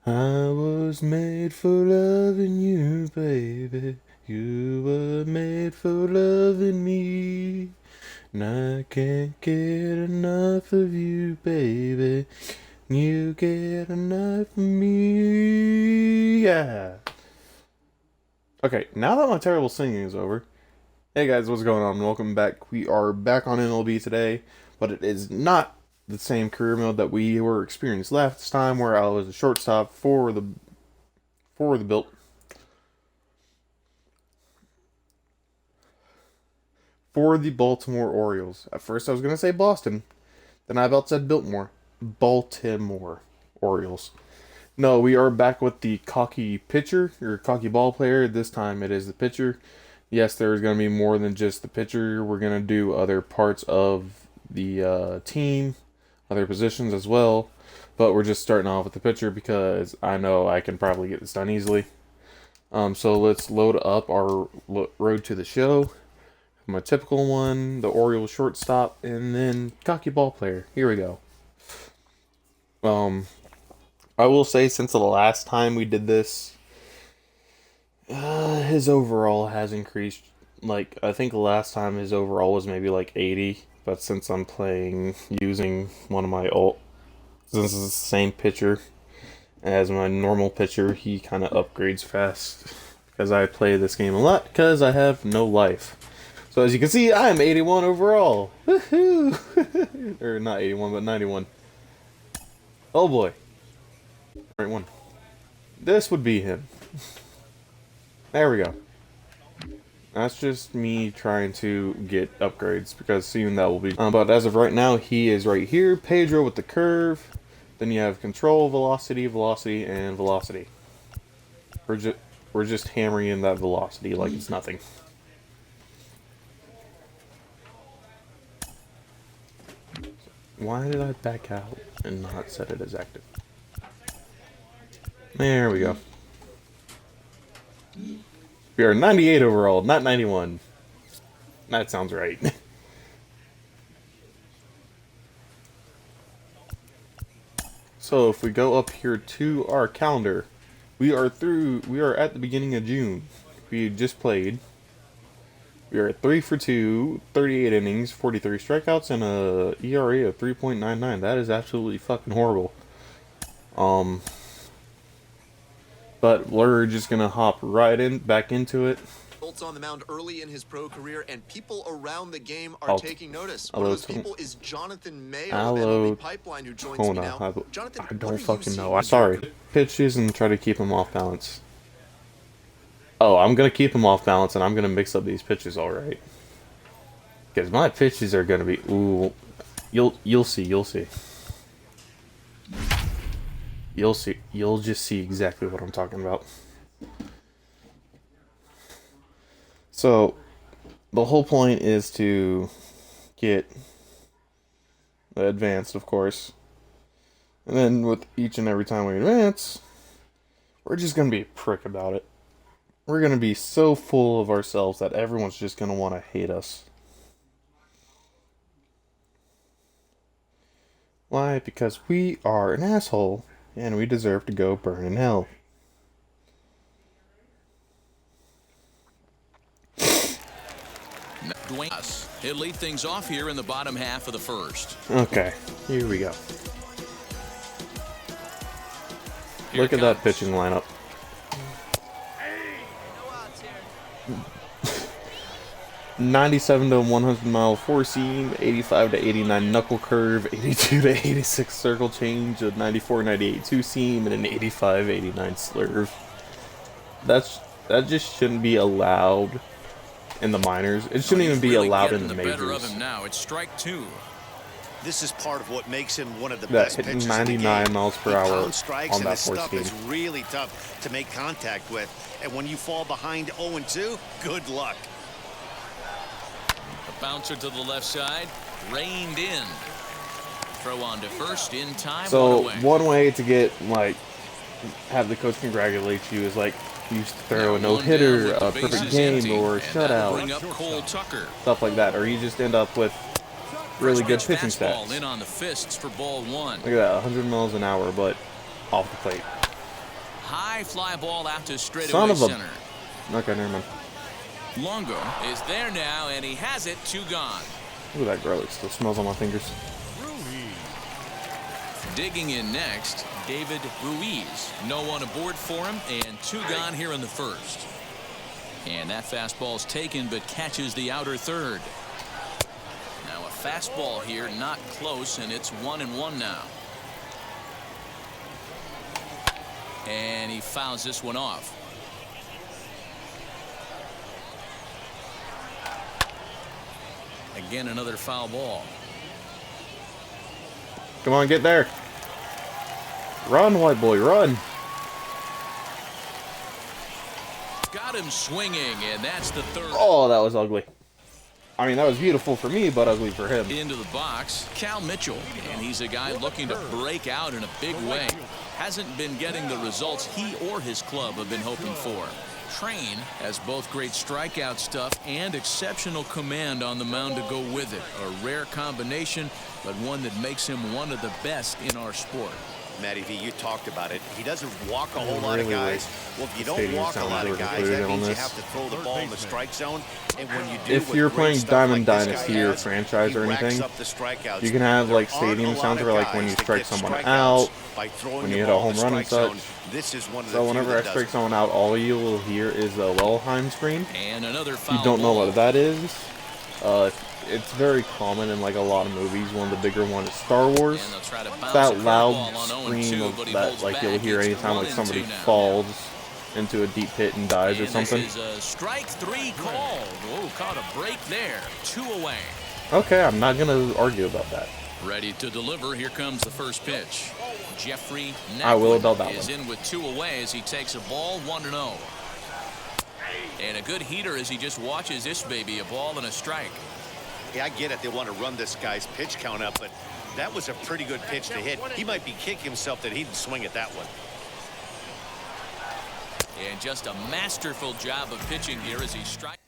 I was made for loving you, baby. You were made for loving me. And I can't get enough of you, baby. You get enough of me. Yeah. Okay, now that my terrible singing is over. Hey guys, what's going on? Welcome back. We are back on MLB today, but it is not the same career mode that we were experienced last time, where I was a shortstop for the built for the Baltimore Orioles. At first, I was gonna say Boston, then I about said Biltmore, Baltimore Orioles. No, we are back with the cocky pitcher or cocky ball player. This time it is the pitcher. Yes, there's going to be more than just the pitcher. We're going to do other parts of the team, other positions as well. But we're just starting off with the pitcher because I know I can probably get this done easily. So let's load up our road to the show. My typical one, the Orioles shortstop, and then cocky ball player. Here we go. I will say since the last time we did this, his overall has increased. Like, I think the last time his overall was maybe like 80, but since I'm playing using one of my since it's the same pitcher as my normal pitcher, he kind of upgrades fast because I play this game a lot because I have no life. So as you can see, I am 81 overall. Woohoo! Or not 81, but 91. Oh boy. Right one. This would be him. There we go. That's just me trying to get upgrades because soon that will be. But as of right now, he is right here. Pedro with the curve. Then you have control, velocity, velocity, and velocity. We're just hammering in that velocity like it's nothing. Why did I back out and not set it as active? There we go. We are 98 overall, not 91. That sounds right. So if we go up here to our calendar, we are at the beginning of June. We just played. We are at 3 for 2, 38 innings, 43 strikeouts, and a ERA of 3.99. That is absolutely fucking horrible. But we're just gonna hop right back into it. Bolts on the mound early in his pro career, and people around the game are taking notice. One of those people is Jonathan Mayo of MLB Pipeline, who joins me now. Jonathan, I don't fucking know. I'm sorry. Pitches and try to keep him off balance. Oh, I'm gonna keep him off balance, and I'm gonna mix up these pitches, all right. Because my pitches are gonna be ooh. You'll see. You'll see. You'll just see exactly what I'm talking about. So, the whole point is to get advanced, of course. And then with each and every time we advance, we're just going to be a prick about it. We're going to be so full of ourselves that everyone's just going to want to hate us. Why? Because we are an asshole, and we deserve to go burn in hell. He'll lead things off here in the bottom half of the first. Okay, here we go. Look at that pitching lineup. 97 to 100 mile four seam, 85 to 89 knuckle curve, 82 to 86 circle change, a 94 98 two seam, and an 85 89 slurve. That just shouldn't be allowed in the minors. It shouldn't even be allowed in the majors. Better of him now. It's strike two. This is part of what makes him one of the that best hitting pitchers 99 miles per hour strikes, on that and fourth stuff team. is really tough to make contact with. And when you fall behind 0-2, good luck. A bouncer to the left side, reined in. Throw on to first in time. So one way to get have the coach congratulate you is you throw a no-hitter, a perfect game, or a shutout, stuff like that, or you just end up with really good pitching stats. In on the fists for ball one. Look at that, 100 miles an hour, but off the plate. High fly ball out to Son straightaway of a... center. Okay, never mind. Longo is there now, and he has it. 2 gone. Ooh, that garlic still smells on my fingers. Digging in next, David Ruiz. No one aboard for him, and 2 gone here in the first. And that fastball's taken, but catches the outer third. Now a fastball here, not close, and it's 1-1 now. And he fouls this one off. Again, another foul ball. Come on, get there. Run, white boy, run. Got him swinging, and that's the third. Oh, that was ugly. I mean, that was beautiful for me, but ugly for him. Into the box, Cal Mitchell, and he's a guy looking to break out in a big way. Hasn't been getting the results he or his club have been hoping for. Train has both great strikeout stuff and exceptional command on the mound to go with it. A rare combination, but one that makes him one of the best in our sport. Matty V, you talked about it. He doesn't walk a whole lot of guys. Well, if you don't walk a lot of guys, that means you have to throw the ball in the strike zone. And when you do, if you're playing Diamond Dynasty or franchise or anything, you can have like stadium sounds where like when you strike someone out, when you hit a home run and such. So whenever I strike someone out, all you will hear is the Lelheim scream. And another foul. You don't know what that is. It's very common in like a lot of movies. One of the bigger ones is Star Wars. That loud scream of that like you'll hear anytime like somebody falls into a deep pit and dies or something. This is a strike 3 called. Oh, caught a break there. 2 away. Okay, I'm not gonna argue about that. Ready to deliver. Here comes the first pitch. Jeffrey I will about that is one. in with 2 away as he takes a ball 1-0. And a good heater as he just watches this baby, a ball and a strike. Yeah, I get it. They want to run this guy's pitch count up, but that was a pretty good pitch to hit. He might be kicking himself that he didn't swing at that one. And just a masterful job of pitching here as he strikes.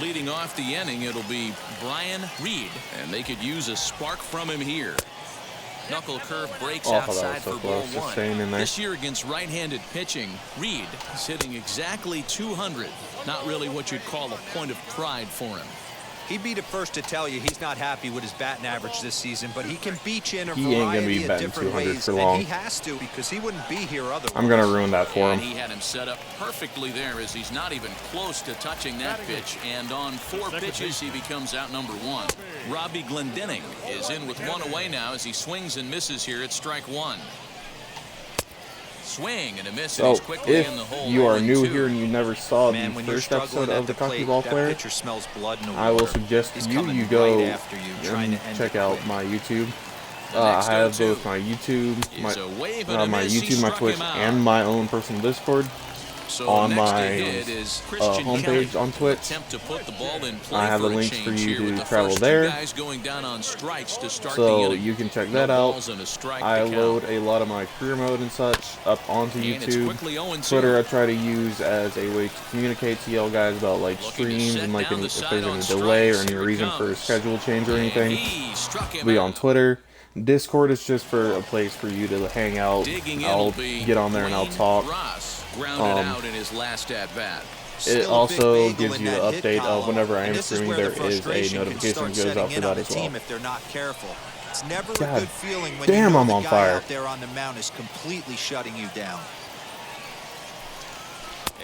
Leading off the inning, it'll be Brian Reed, and they could use a spark from him here. Knuckle curve breaks outside for ball 1. This year against right-handed pitching, Reed is hitting exactly 200. Not really what you'd call a point of pride for him. He'd be the first to tell you he's not happy with his batting average this season, but he can beat you in a He ain't gonna be variety of batting different 200 ways, for long. and he has to because he wouldn't be here otherwise. I'm gonna ruin that for And him. he had him set up perfectly there as he's not even close to touching that pitch. And on 4 pitches, he becomes out number 1. Robbie Glendening is in with 1 away now as he swings and misses here at strike 1. Swing and a miss, and he's quickly in the hole. If you are new 0-2. here and you never saw Man, the when you're first episode struggling of at the the Cocky plate, Ball that Player, pitcher smells blood in the I will water. suggest He's you coming go right after you, trying and to end check it out quick. my YouTube. The I next have 0-2 both my YouTube, is a wave and a my miss. He YouTube, my struck Twitch, him out. and my own personal Discord. So on next to my hit is Christian homepage Kelly. on Twitch. Attempt to put the ball in play I have for the a links for change you here to with the travel first there. 2 guys going down on strikes to start the So inning. you can check No that out. balls and a strike I to count. load a lot of my career mode and such up onto And it's YouTube. quickly 0-2. Twitter I try to use as a way to communicate to y'all guys about like Looking to streams set and like down the if side there's on any delay or strikes. any Here it reason for a comes. schedule change or And anything. he struck him Be out. on Twitter. Discord is just for a place for you to hang out. Digging in I'll will be get on there and I'll Dwayne talk. Ross grounded out in his last at bat. It Still a big also bagel gives in you the that hit update of column, whenever I and am this is streaming. where There the is a frustration can notification start that goes setting out for in that on a as well. team if they're not careful. It's never a God good feeling when damn, you know I'm the on guy fire. out there on the mound is completely shutting you down.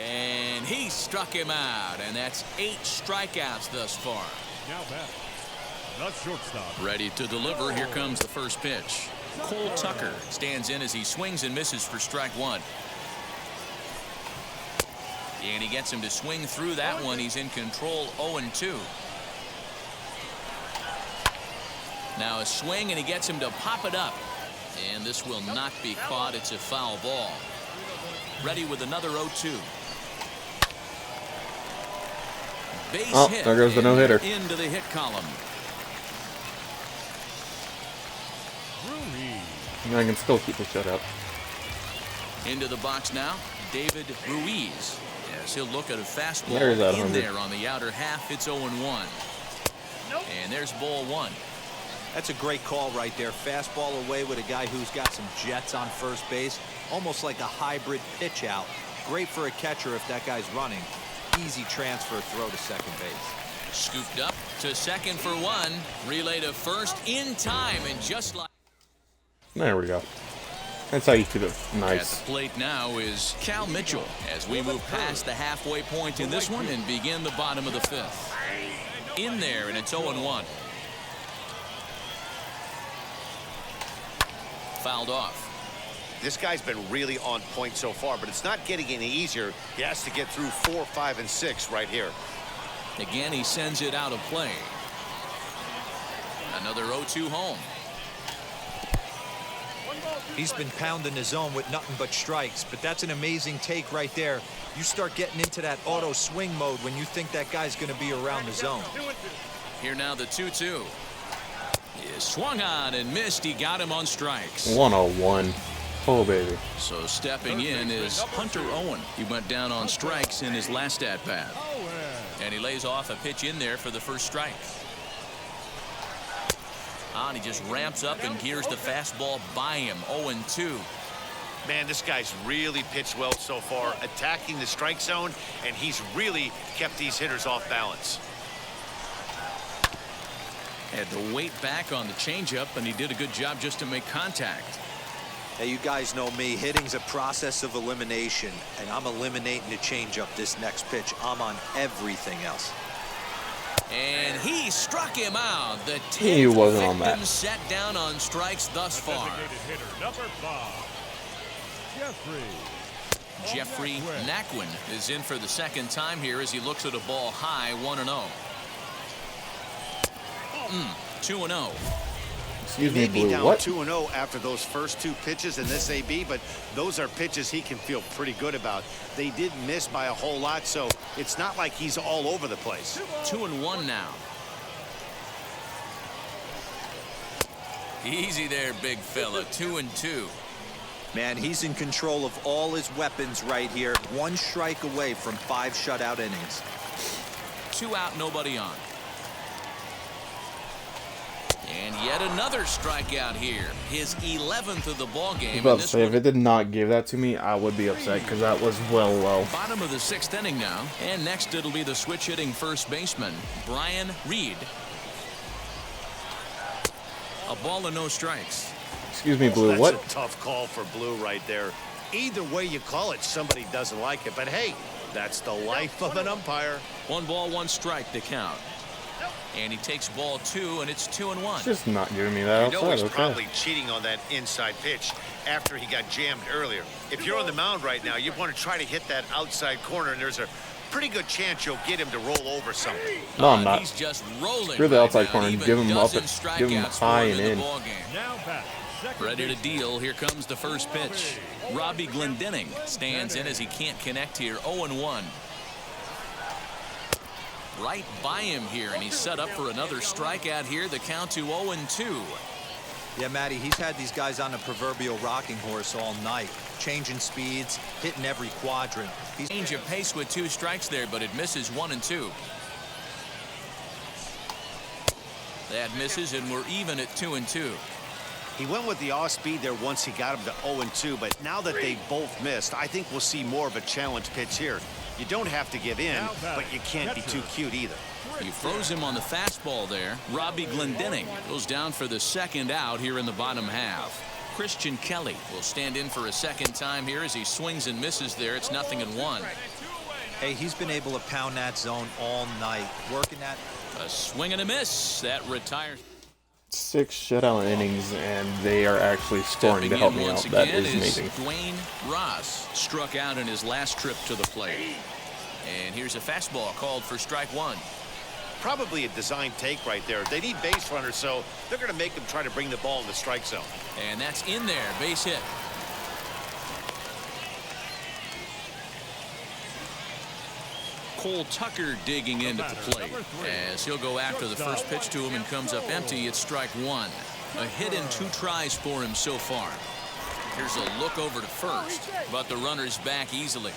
And he struck him out, and that's 8 strikeouts thus far. Now back, the shortstop. Ready to deliver. Here comes the first pitch. Cole Tucker stands in as he swings and misses for strike 1. And he gets him to swing through that one. He's in control 0-2. Now a swing, and he gets him to pop it up. And this will not be caught. It's a foul ball. Ready with another 0-2. Base Oh, hit, there goes the and no-hitter. they're into the hit column. I can still keep a shutout. Into the box now, David Ruiz. Yes, he'll look at a fastball There's that in 100. there on the outer half. It's 0-1. And there's ball 1. That's a great call right there. Fastball away with a guy who's got some jets on first base. Almost like a hybrid pitch out. Great for a catcher if that guy's running. Easy transfer throw to second base. Scooped up to second for one. Relay to first in time, and just like... There we go. That's how you keep it nice. At the plate now is Cal Mitchell as we move past the halfway point in this one and begin the bottom of the fifth. In there, and it's 0-1. Fouled off. This guy's been really on point so far, but it's not getting any easier. He has to get through 4, 5, and 6 right here. Again, he sends it out of play. Another 0-2 home. He's been pounding the zone with nothing but strikes, but that's an amazing take right there. You start getting into that auto swing mode when you think that guy's going to be around the zone. Here now the 2-2. Is swung on and missed. He got him on strikes. 101. Oh, baby. So stepping in is Hunter Owen. He went down on strikes in his last at-bat. And he lays off a pitch in there for the first strike. And he just ramps up and gears the fastball by him. 0-2. Man, this guy's really pitched well so far, attacking the strike zone, and he's really kept these hitters off balance. Had to wait back on the changeup, and he did a good job just to make contact. Hey, you guys know me. Hitting's a process of elimination, and I'm eliminating the changeup this next pitch. I'm on everything else. And he struck him out. The 10th He wasn't on that. set down on strikes thus far. Hitter number 5, Jeffrey Naquin is in for the second time here as he looks at a ball high. 1-0. 2-0. Excuse He me, may be Blue. down What? 2-0 after those first 2 pitches in this AB, but those are pitches he can feel pretty good about. They did miss by a whole lot, so it's not like he's all over the place. 2-1 now. Easy there, big fella. 2-2. Man, he's in control of all his weapons right here. 1 strike away from 5 shutout innings. 2 out, nobody on. And yet another strikeout here. His 11th of the ball game. I was about to say, if it did not give that to me, I would be upset because that was well low. Bottom of the 6th inning now. And next it'll be the switch hitting first baseman, Brian Reed. A ball and no strikes. Excuse me, Blue. What? That's a tough call for Blue right there. Either way you call it, somebody doesn't like it. But hey, that's the life of an umpire. 1 ball, 1 strike to count. And he takes ball 2, and it's 2-1. Just not giving me that You know outside. he's Okay. probably cheating on that inside pitch after he got jammed earlier. If you're on the mound right now, you want to try to hit that outside corner, and there's a pretty good chance you'll get him to roll over something. No, I'm not. He's just rolling. Screw the right outside now. corner. Even Give him up. dozen Give him strikeouts high for and him in in. the ball game. now back, second Ready to baseman, deal. Here comes the first pitch. Robbie Glendening stands in as he can't connect here. 0-1. Right by him here, and he's set up for another strikeout here. The count to 0-2. Yeah, Matty, he's had these guys on the proverbial rocking horse all night. Changing speeds, hitting every quadrant. He's Change of pace with 2 strikes there, but it misses 1 and 2. That misses, and we're even at 2-2. He went with the off speed there once he got him to 0-2, but now that they both missed, I think we'll see more of a challenge pitch here. You don't have to give in, but you can't be too cute either. You froze him on the fastball there. Robbie Glendening goes down for the second out here in the bottom half. Christian Kelly will stand in for a second time here as he swings and misses there. It's 0-1. Hey, he's been able to pound that zone all night, working that. A swing and a miss. That retires. 6 shutout innings, and they are actually scoring to help me out. That is amazing. Dwayne Ross struck out in his last trip to the plate. And here's a fastball called for strike 1. Probably a design take right there. They need base runners, so they're going to make them try to bring the ball in the strike zone. And that's in there. Base hit. Cole Tucker digging into the plate as he'll go after the first pitch to him and comes up empty. It's strike 1. A hit and 2 tries for him so far. Here's a look over to first, but the runner's back easily.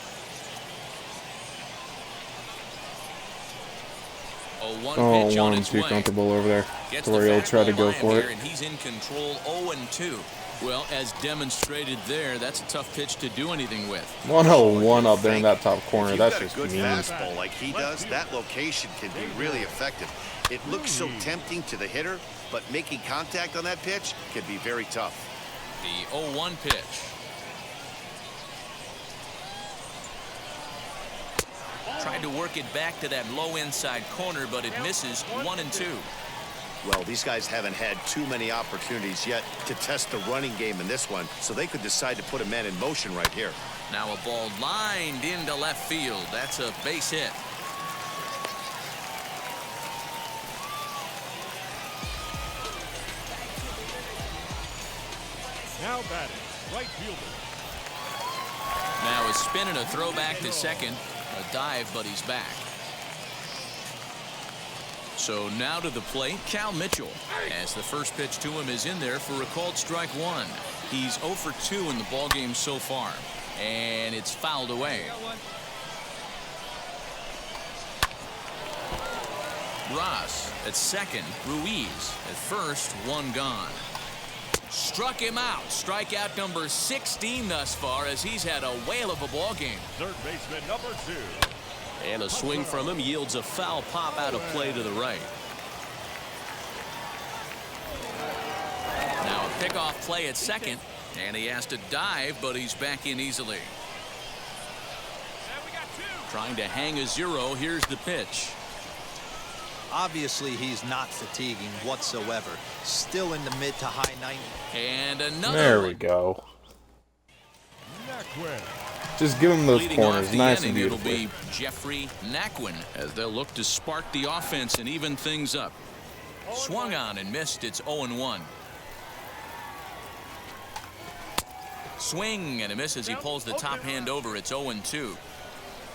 Oh, one too comfortable over there. Torrio will try to go for it. And he's in control 0-2. Well, as demonstrated there, that's a tough pitch to do anything with. 101 up there in that top corner. That's just just mean. mean. Fastball like he does, that location can be really effective. It looks so tempting to the hitter, but making contact on that pitch can be very tough. The 0-1 pitch. Tried to work it back to that low inside corner, but it misses 1-2. Well, these guys haven't had too many opportunities yet to test the running game in this one, so they could decide to put a man in motion right here. Now a ball lined into left field. That's a base hit. Now batting, right fielder. Now a spin and a throw back to second. A dive, but he's back. So now to the plate, Cal Mitchell, as the first pitch to him is in there for a called strike one. He's 0 for 2 in the ballgame so far, and it's fouled away. Ross at second, Ruiz at first, one gone. Struck him out. Strikeout number 16 thus far, as he's had a whale of a ball game. Third baseman number 2. And a swing from him yields a foul pop out of play to the right. Now a pickoff play at second, and he has to dive, but he's back in easily. Trying to hang a 0. Here's the pitch. Obviously, he's not fatiguing whatsoever. Still in the mid to high 90s. And another There one. we go. Naquin. Just give him those Leading off corners, the nice and inning, it'll beautiful. be Jeffrey Naquin as they'll look to spark the offense and even things up. Swung on and missed. It's 0-1. Swing and a miss as he pulls the top hand over. It's 0-2.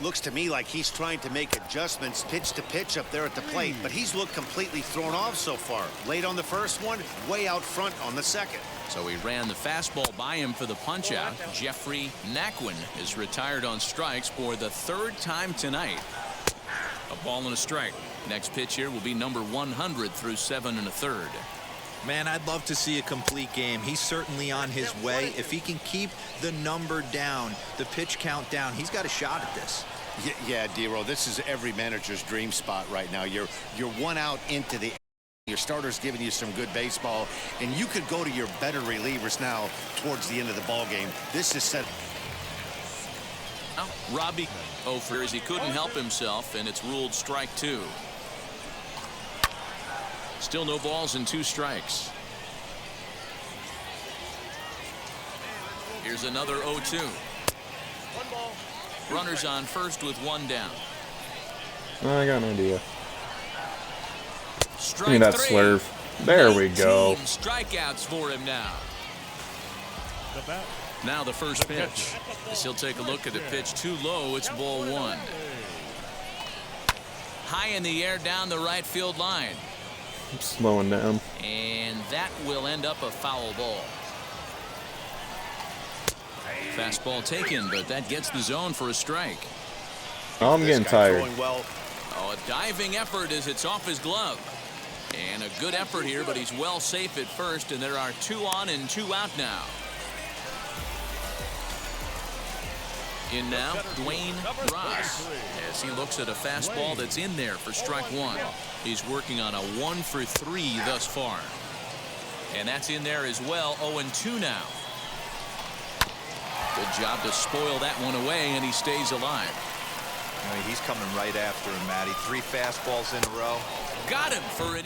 Looks to me like he's trying to make adjustments pitch to pitch up there at the plate, but he's looked completely thrown off so far. Late on the first one, way out front on the second. So he ran the fastball by him for the punch-out. Jeffrey Naquin is retired on strikes for the third time tonight. A ball and a strike. Next pitch here will be number 100 through 7 1/3. Man, I'd love to see a complete game. He's certainly on his way. If he can keep the number down, the pitch count down, he's got a shot at this. Yeah, D-Roll, this is every manager's dream spot right now. You're one out into the... Your starter's giving you some good baseball, and you could go to your better relievers now towards the end of the ball game. This is set... Well, Robbie Ofer as he couldn't help himself, and it's ruled strike 2. Still no balls and 2 strikes. Here's another 0-2. Runners on first with 1 down. I got an idea. Strike Give me that 3. slurve. There we go. 19 strikeouts for him now. The bat. Now the first pitch. As he'll take a look at the pitch too low. It's ball 1. High in the air down the right field line. I'm slowing down. And that will end up a foul ball. Fastball taken, but that gets the zone for a strike. Oh, I'm getting tired. Well. Oh, a diving effort as it's off his glove. And a good effort here, but he's well safe at first, and there are 2 on and 2 out now. In now, Dwayne Ross, as he looks at a fastball that's in there for strike 1. He's working on a 1 for 3 thus far. And that's in there as well, 0-2 now. Good job to spoil that one away, and he stays alive. I mean, he's coming right after him, Matty. 3 fastballs in a row. Got him for an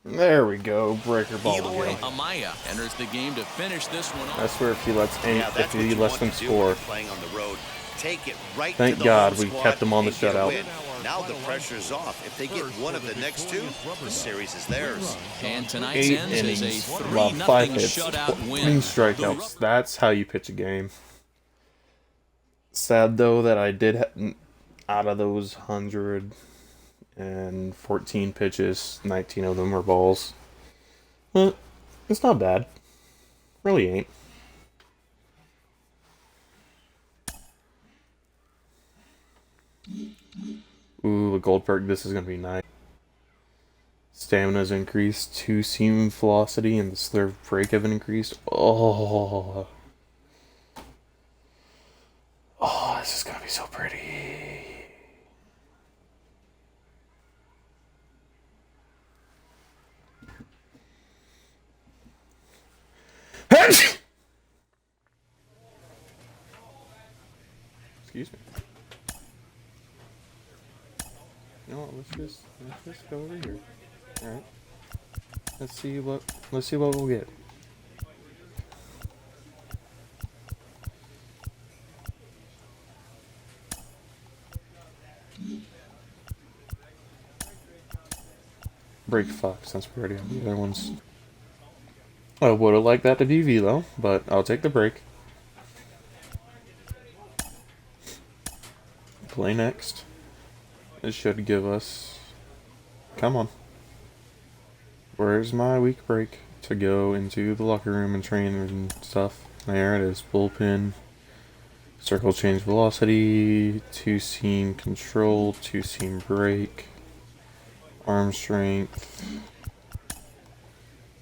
There we go. Breaker ball Eloy again. Amaya enters the game to finish this one off. I swear if he lets any, Yeah, if that's what he you lets want them to do when score. you're playing on the road. Take it right Thank to the God home we squad kept them on the and get a shutout. win. Now the pressure's off. If they get one of the next 2, the series is theirs. And tonight's 8 ends is a innings, about 5 3-0 hits, shutout 20 win. strikeouts. That's how you pitch a game. Sad though that I did out of those 114 pitches, 19 of them were balls. Well, it's not bad. Really ain't. Ooh, a Goldberg. This is gonna be nice. Stamina's increased, 2 seam velocity, and the slurve break have been increased. Oh, this is gonna be so pretty. Excuse me. You know what? Let's just go over here. All right. Let's see what we'll get. Break 5 since we already have the other ones. I would have liked that to be V though, but I'll take the break. Play next. It should give us... Come on. Where's my week break to go into the locker room and train and stuff? There it is. Bullpen. Circle change velocity. 2 seam control. 2 seam break. Arm strength.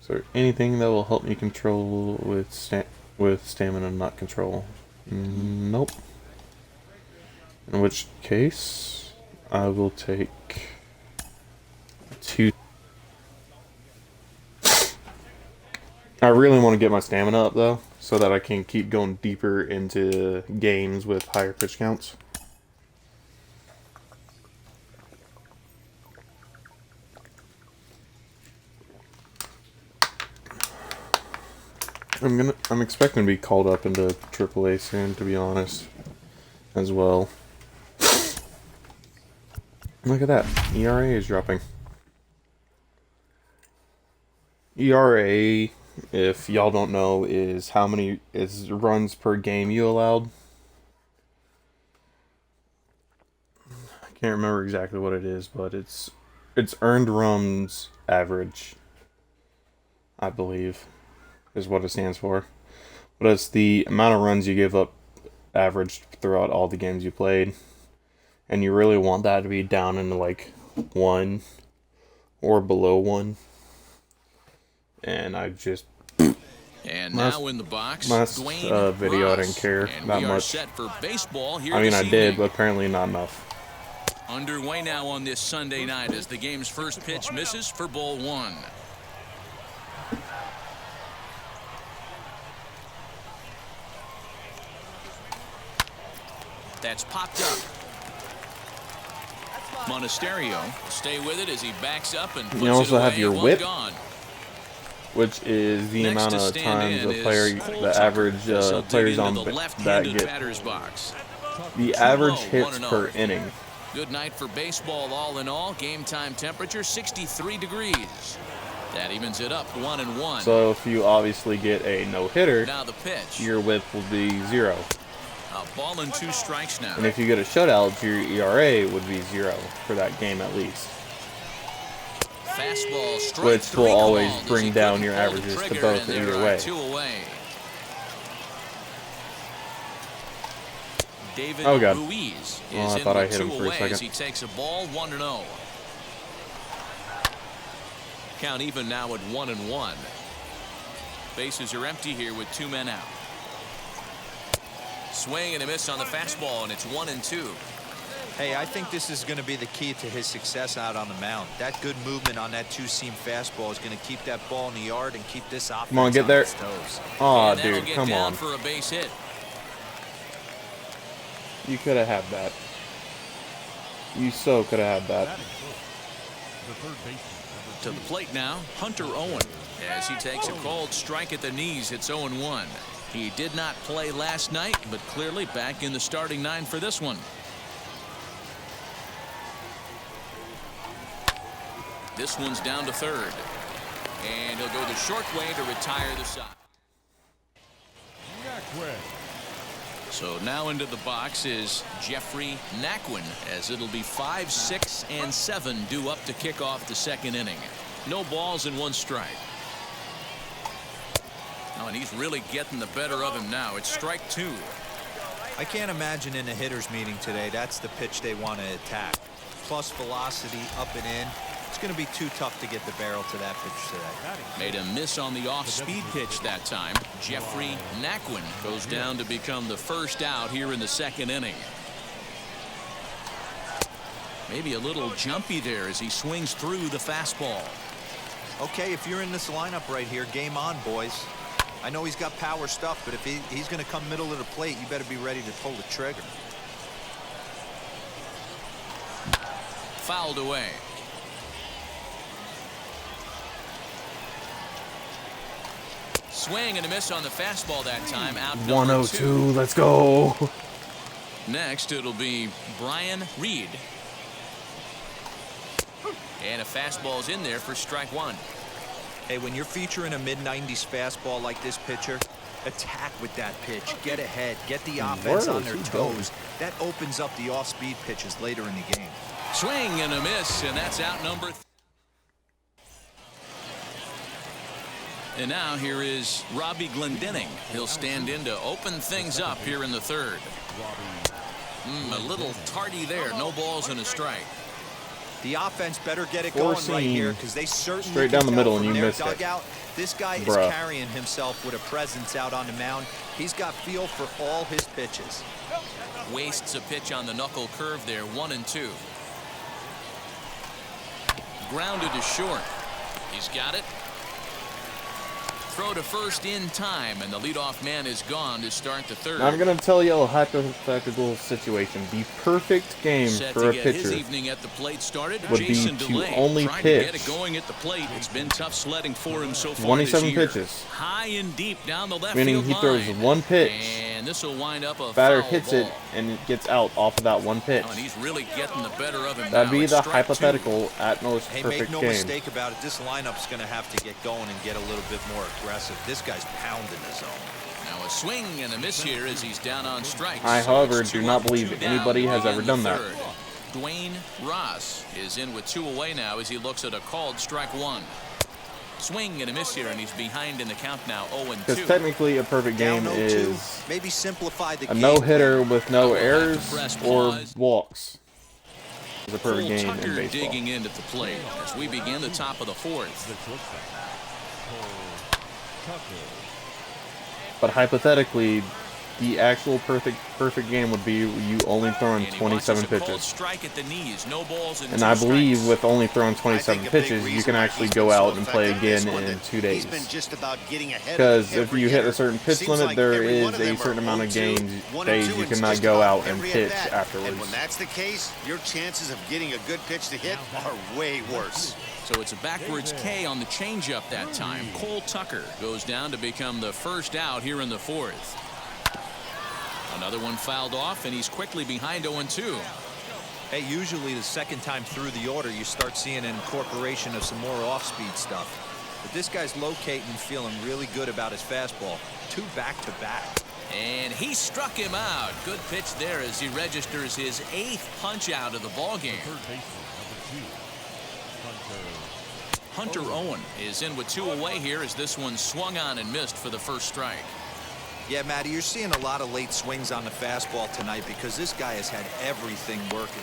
Is there anything that will help me control with stamina, not control? Nope. In which case, I will take 2. I really want to get my stamina up though, so that I can keep going deeper into games with higher pitch counts. I'm expecting to be called up into AAA soon, to be honest, as well. Look at that. ERA is dropping. ERA, if y'all don't know, is how many runs per game you allowed. I can't remember exactly what it is, but it's earned runs average, I believe, is what it stands for. But it's the amount of runs you give up averaged throughout all the games you played. And you really want that to be down into like 1 or below 1. And I just... And now in the box, last video I didn't care that much. Set for baseball here I mean, I did, but apparently not enough. Underway now on this Sunday night as the game's first pitch misses for ball 1. That's popped up. Monasterio stay with it as he backs up and puts you also it away. have your whip, gone. Which is the amount of times the average players on that get. Box. The average hits per inning. Good night for baseball all in all. Game time temperature 63 degrees. That evens it up 1-1. So if you obviously get a no-hitter, now the pitch. Your whip will be 0. A ball and 2 strikes now. And if you get a shutout, your ERA would be 0 for that game at least. Fastball, strike which 3 will always called bring down your averages to both either way. 2 away. David Ruiz is I thought I hit him 2 for a away second. as he takes a ball 1-0. Count even now at 1-1. Bases are empty here with 2 men out. Swing and a miss on the fastball, and it's 1-2. Hey, I think this is going to be the key to his success out on the mound. That good movement on that 2-seam fastball is going to keep that ball in the yard and keep this offense Come on, get there. its toes. Aw, dude, come on. For a base hit. You could have had that. You so could have had that. To the plate now, Hunter Owen, as he takes a called strike at the knees. It's 0-1. He did not play last night, but clearly back in the starting 9 for this one. This one's down to third. And he'll go the short way to retire the side. So now into the box is Jeffrey Naquin, as it'll be 5, 6, and 7 due up to kick off the second inning. No balls and 1 strike. Oh, and he's really getting the better of him now. It's strike 2. I can't imagine in a hitter's meeting today that's the pitch they want to attack. Plus velocity up and in. It's going to be too tough to get the barrel to that pitch today. Made a miss on the off-speed pitch that time. Jeffrey Naquin goes down to become the first out here in the second inning. Maybe a little jumpy there as he swings through the fastball. Okay, if you're in this lineup right here, game on, boys. I know he's got power stuff, but if he's going to come middle of the plate, you better be ready to pull the trigger. Fouled away. Swing and a miss on the fastball that time. Out 102. Let's go. Next, it'll be Brian Reed. And a fastball's in there for strike one. Hey, when you're featuring a mid-90s fastball like this pitcher, attack with that pitch. Get ahead. Get the offense on their toes. That opens up the off-speed pitches later in the game. Swing and a miss, and that's out number 3. And now here is Robbie Glendening. He'll stand in to open things up here in the third. A little tardy there. No balls and a strike. The offense better get it going right here because they certainly straight down the middle and you missed it. Dugout, this guy is carrying himself with a presence out on the mound. He's got feel for all his pitches. Wastes a pitch on the knuckle curve there. 1-2. Grounded to short. He's got it. Throw to first in time, and the leadoff man is gone to start the third. Now I'm going to tell you a hypothetical situation. The perfect game for a pitcher his evening at the plate started. would Jason be DeLay to only trying pitch to get it going at the plate. It's been tough sledding for him so far 27 this year. pitches. High and deep down the left meaning field he throws line. one pitch. And this will wind up a batter foul hits ball. it and it gets out off of that one pitch. Oh, and he's really getting the better of him. That'd now. be It's the strike hypothetical at most Hey, perfect make no game. mistake about it. This lineup's going to have to get going and get a little bit more aggressive. This guy's pounding the zone. Now a swing and a miss here as he's down on strikes. I, however, do not believe anybody has ever done that. Dwayne Ross is in with 2 away now as he looks at a called strike one. Swing and a miss here, and he's behind in the count now. 0-2. Because technically a perfect game Down 0-2. is Maybe simplify the a game. no-hitter with no errors press or pause. walks. It's a perfect Cole game Tucker in baseball. digging in at the plate as we begin the top of the fourth. But hypothetically, the actual perfect game would be you only throwing And he 27 watches a cold pitches. strike at the knees. No balls and And 2 I believe strikes. with only throwing 27 pitches, you can actually go out and play again in 2 days. Because if you hit a certain pitch limit, there is a certain amount of days you cannot go out and pitch afterwards. And when that's the case, your chances of getting a good pitch to hit are way worse. So it's a backwards K on the changeup that time. Cole Tucker goes down to become the first out here in the fourth. Another one fouled off, and he's quickly behind 0-2. Hey, usually the second time through the order, you start seeing an incorporation of some more off-speed stuff. But this guy's locating, feeling really good about his fastball. 2 back-to-back. And he struck him out. Good pitch there as he registers his 8th punch out of the ballgame. Hunter Owen is in with 2 away here as this one swung on and missed for the first strike. Yeah, Matty, you're seeing a lot of late swings on the fastball tonight because this guy has had everything working.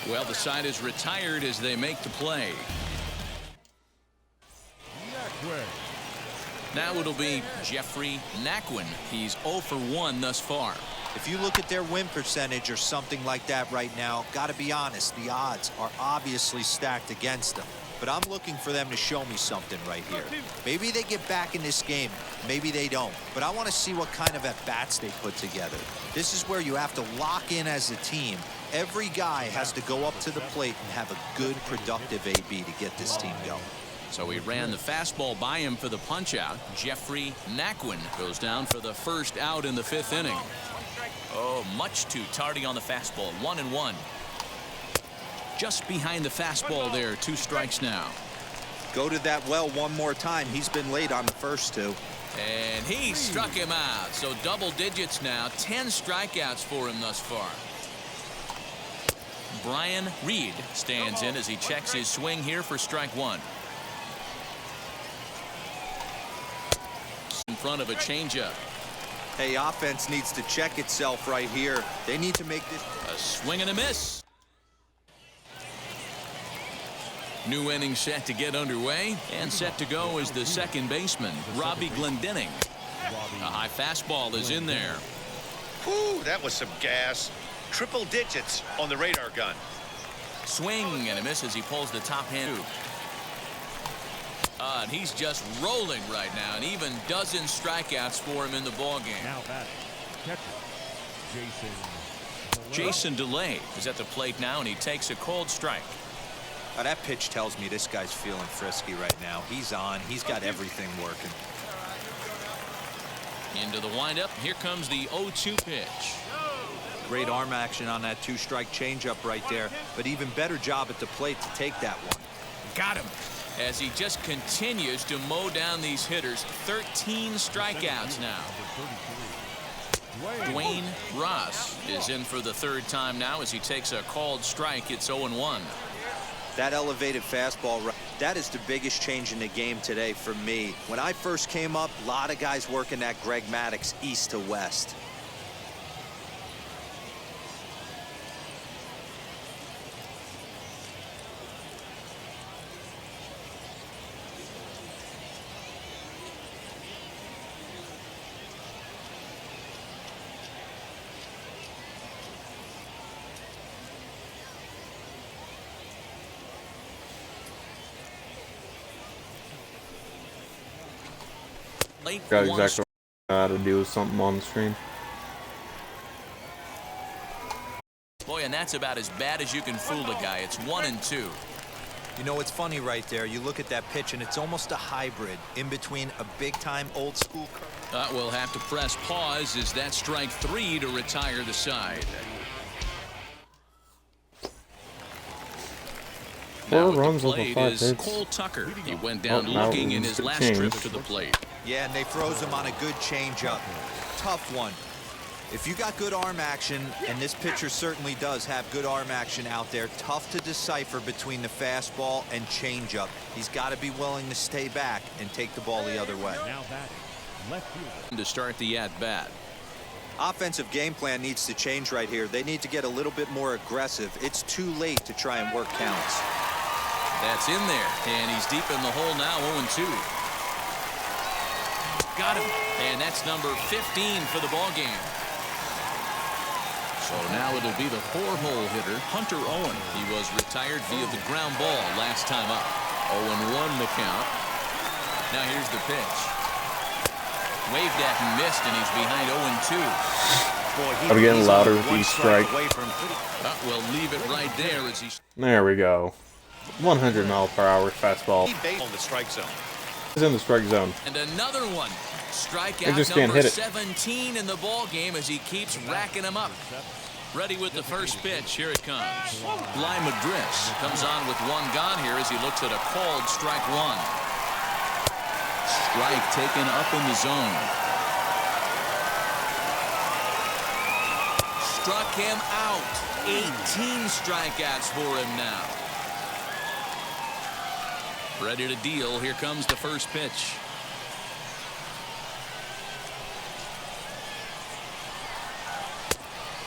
Well, the side is retired as they make the play. Now it'll be Jeffrey Naquin. He's 0 for 1 thus far. If you look at their win percentage or something like that right now, got to be honest, the odds are obviously stacked against them. But I'm looking for them to show me something right here. Maybe they get back in this game. Maybe they don't. But I want to see what kind of at-bats they put together. This is where you have to lock in as a team. Every guy has to go up to the plate and have a good, productive AB to get this team going. So he ran the fastball by him for the punch-out. Jeffrey Naquin goes down for the first out in the 5th inning. Oh, much too tardy on the fastball. 1-1. Just behind the fastball there. 2 strikes now. Go to that well one more time. He's been late on the first 2. And he struck him out. So double digits now. 10 strikeouts for him thus far. Brian Reed stands in as he checks his swing here for strike 1. In front of a changeup. Hey, offense needs to check itself right here. They need to make this. A swing and a miss. New inning set to get underway, and set to go is the second baseman, Robbie Glendening. A high fastball is in there. Whew, that was some gas. Triple digits on the radar gun. Swing and a miss as he pulls the top hand. And he's just rolling right now, and even dozen strikeouts for him in the ballgame. Now batting, catcher, Jason DeLay is at the plate now, and he takes a cold strike. That pitch tells me this guy's feeling frisky right now. He's on. He's got everything working. Into the windup. Here comes the 0-2 pitch. Great arm action on that two-strike changeup right there, but even better job at the plate to take that one. Got him. As he just continues to mow down these hitters. 13 strikeouts now. Dwayne Ross is in for the third time now as he takes a called strike. It's 0-1. That elevated fastball, that is the biggest change in the game today for me. When I first came up, a lot of guys working that Greg Maddux east to west. Got exactly how to do something on the screen. Boy, and that's about as bad as you can fool a guy. It's 1-2. You know, it's funny right there. You look at that pitch, and it's almost a hybrid in between a big-time old-school. We'll have to press pause as that strike 3 to retire the side. Now runs at over the 5 plate is hits. Cole Tucker. He went down looking in his last trip to the plate. Yeah, and they froze him on a good changeup. Tough one. If you got good arm action, and this pitcher certainly does have good arm action out there, tough to decipher between the fastball and changeup. He's got to be willing to stay back and take the ball the other way. now batting, left fielder. To start the at-bat. Offensive game plan needs to change right here. They need to get a little bit more aggressive. It's too late to try and work counts. That's in there, and he's deep in the hole now, 0-2. Got him, and that's number 15 for the ball game. So now it'll be the 4-hole hitter, Hunter Owen. He was retired via the ground ball last time up. 0-1 the count. Now here's the pitch. Waved at and missed, and he's behind 0-2. Boy, I'm getting louder with each strike. We'll leave it right there as he... There we go. 100 mile/hour fastball. On the strike zone. He's in the strike zone. And another one. They Strikeout just can't number hit it. 17 in the ball game as he keeps racking them up. Ready with the first pitch. Here it comes. Bly Madris comes on with one gone here as he looks at a called strike 1. Strike taken up in the zone. Struck him out. 18 strikeouts for him now. Ready to deal. Here comes the first pitch.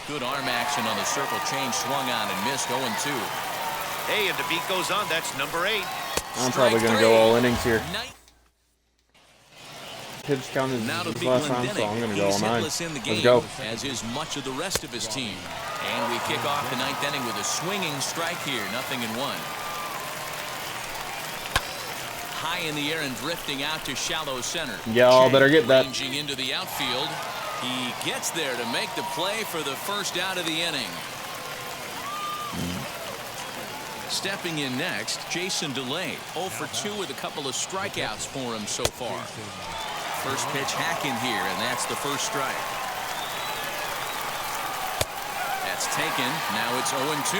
Good arm action on the circle change, swung on and missed. 0-2. Hey, and the beat goes on. That's number 8. I'm probably going to go all innings here. Pitch count is last time, so I'm going to go all 9. Let's go. As is much of the rest of his team. And we kick off the 9th inning with a swinging strike here. 0-1. High in the air and drifting out to shallow center. Y'all better get that. Ranging into the outfield. He gets there to make the play for the first out of the inning. Stepping in next, Jason DeLay. 0 for 2 with a couple of strikeouts for him so far. First pitch hacking here, and that's the first strike. That's taken. Now it's 0-2.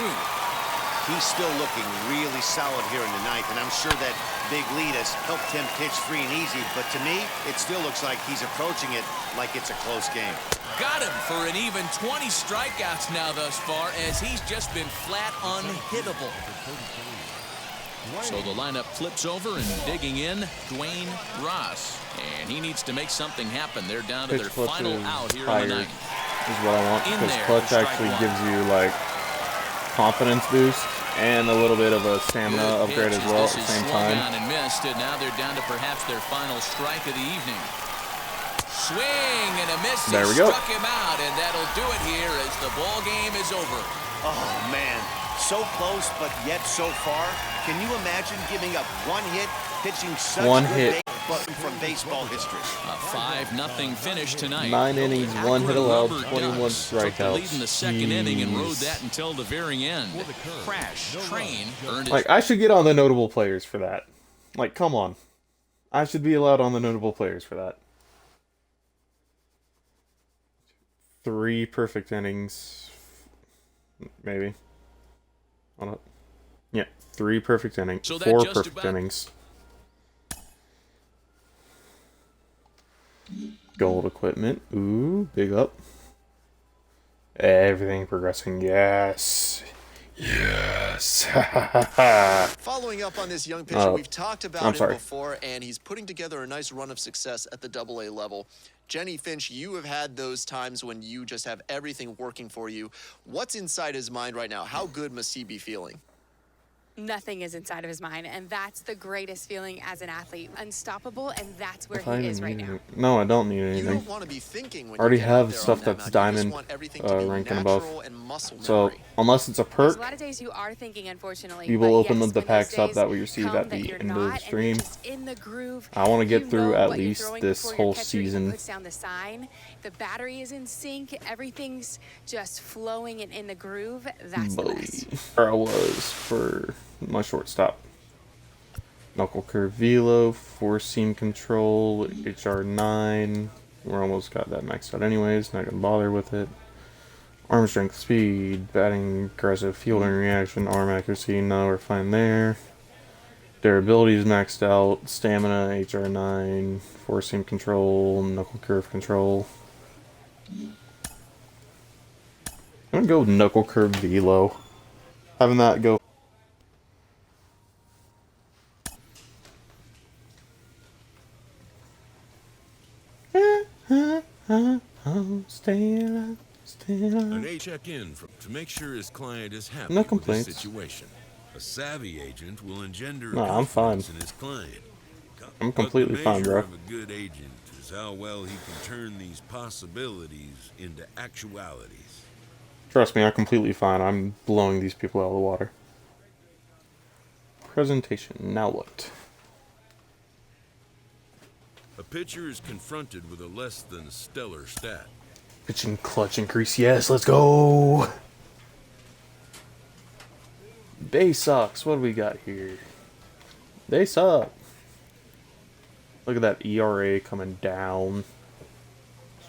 He's still looking really solid here in the 9th, and I'm sure that big lead has helped him pitch free and easy, but to me, it still looks like he's approaching it like it's a close game. Got him for an even 20 strikeouts now thus far, as he's just been flat unhittable. So the lineup flips over, and digging in, Dwayne Ross. And he needs to make something happen. They're down to their final out here in the 9th. Is what I want, because clutch actually gives you like confidence boost And a little bit of a stamina upgrade as well at the same time. And missed, and now they're down to perhaps their final strike of the evening. Swing and a miss. There we go. Struck him out, and that'll do it here as the ball game is over. Oh, man. So close, but yet so far. Can you imagine giving up one hit, pitching such one good hit button from baseball history? A 5-0 finish tonight. 9 innings, 1 hit allowed, 21 Ducks took the strikeouts. lead in the second inning and rode that until the very end. Crash Train earned his Like, I should get on the notable players for that. Like, come on. I should be allowed on the notable players for that. 3 perfect innings. Maybe. Hold up. Yeah, 3 perfect innings. So that 4 just perfect about- innings. Gold equipment. Ooh, big up. Everything progressing. Yes. Yes. Following up on this young pitcher, we've talked about him sorry. before, and he's putting together a nice run of success at the AA level. Jenny Finch, you have had those times when you just have everything working for you. What's inside his mind right now? How good must he be feeling? Nothing is inside of his mind, and that's the greatest feeling as an athlete. Unstoppable, and that's where If I he even is right need now. it. No, I don't need You anything. don't want to be thinking when I already you get out have there stuff on that that's mound. You just diamond, want everything to be rank and above. natural and muscle So, memory. unless it's a There's perk, a lot of days you are thinking, unfortunately. we will but open yes, the when packs those up days that we receive come at that the you're end of not, the and stream. you're just in the groove, I want to get you through know at what you're least throwing this before your whole catcher even season. puts down the sign. The battery is in sync. Everything's just flowing and in the groove. That's the best. Where I was for my shortstop. Knuckle curve velo, 4-seam control, HR9. We're almost got that maxed out anyways, not gonna bother with it. Arm strength, speed, batting, aggressive, fielding reaction, arm accuracy, no, we're fine there. Durability is maxed out, stamina, HR9, 4-seam control, knuckle curve control. I'm gonna go knuckle curve velo. Having that go. Stay alive. An agent check-in to make sure his client is happy No with complaints. the situation. A savvy agent will engender No, I'm fine. confidence in his client. I'm completely But the fine, measure bro. of a good agent is how well he can turn these possibilities into actualities. Trust me, I'm completely fine. I'm blowing these people out of the water. Presentation. Now what? A pitcher is confronted with a less than stellar stat. Pitching clutch increase. Yes, let's go. Base sucks. What do we got here? They suck. Look at that ERA coming down.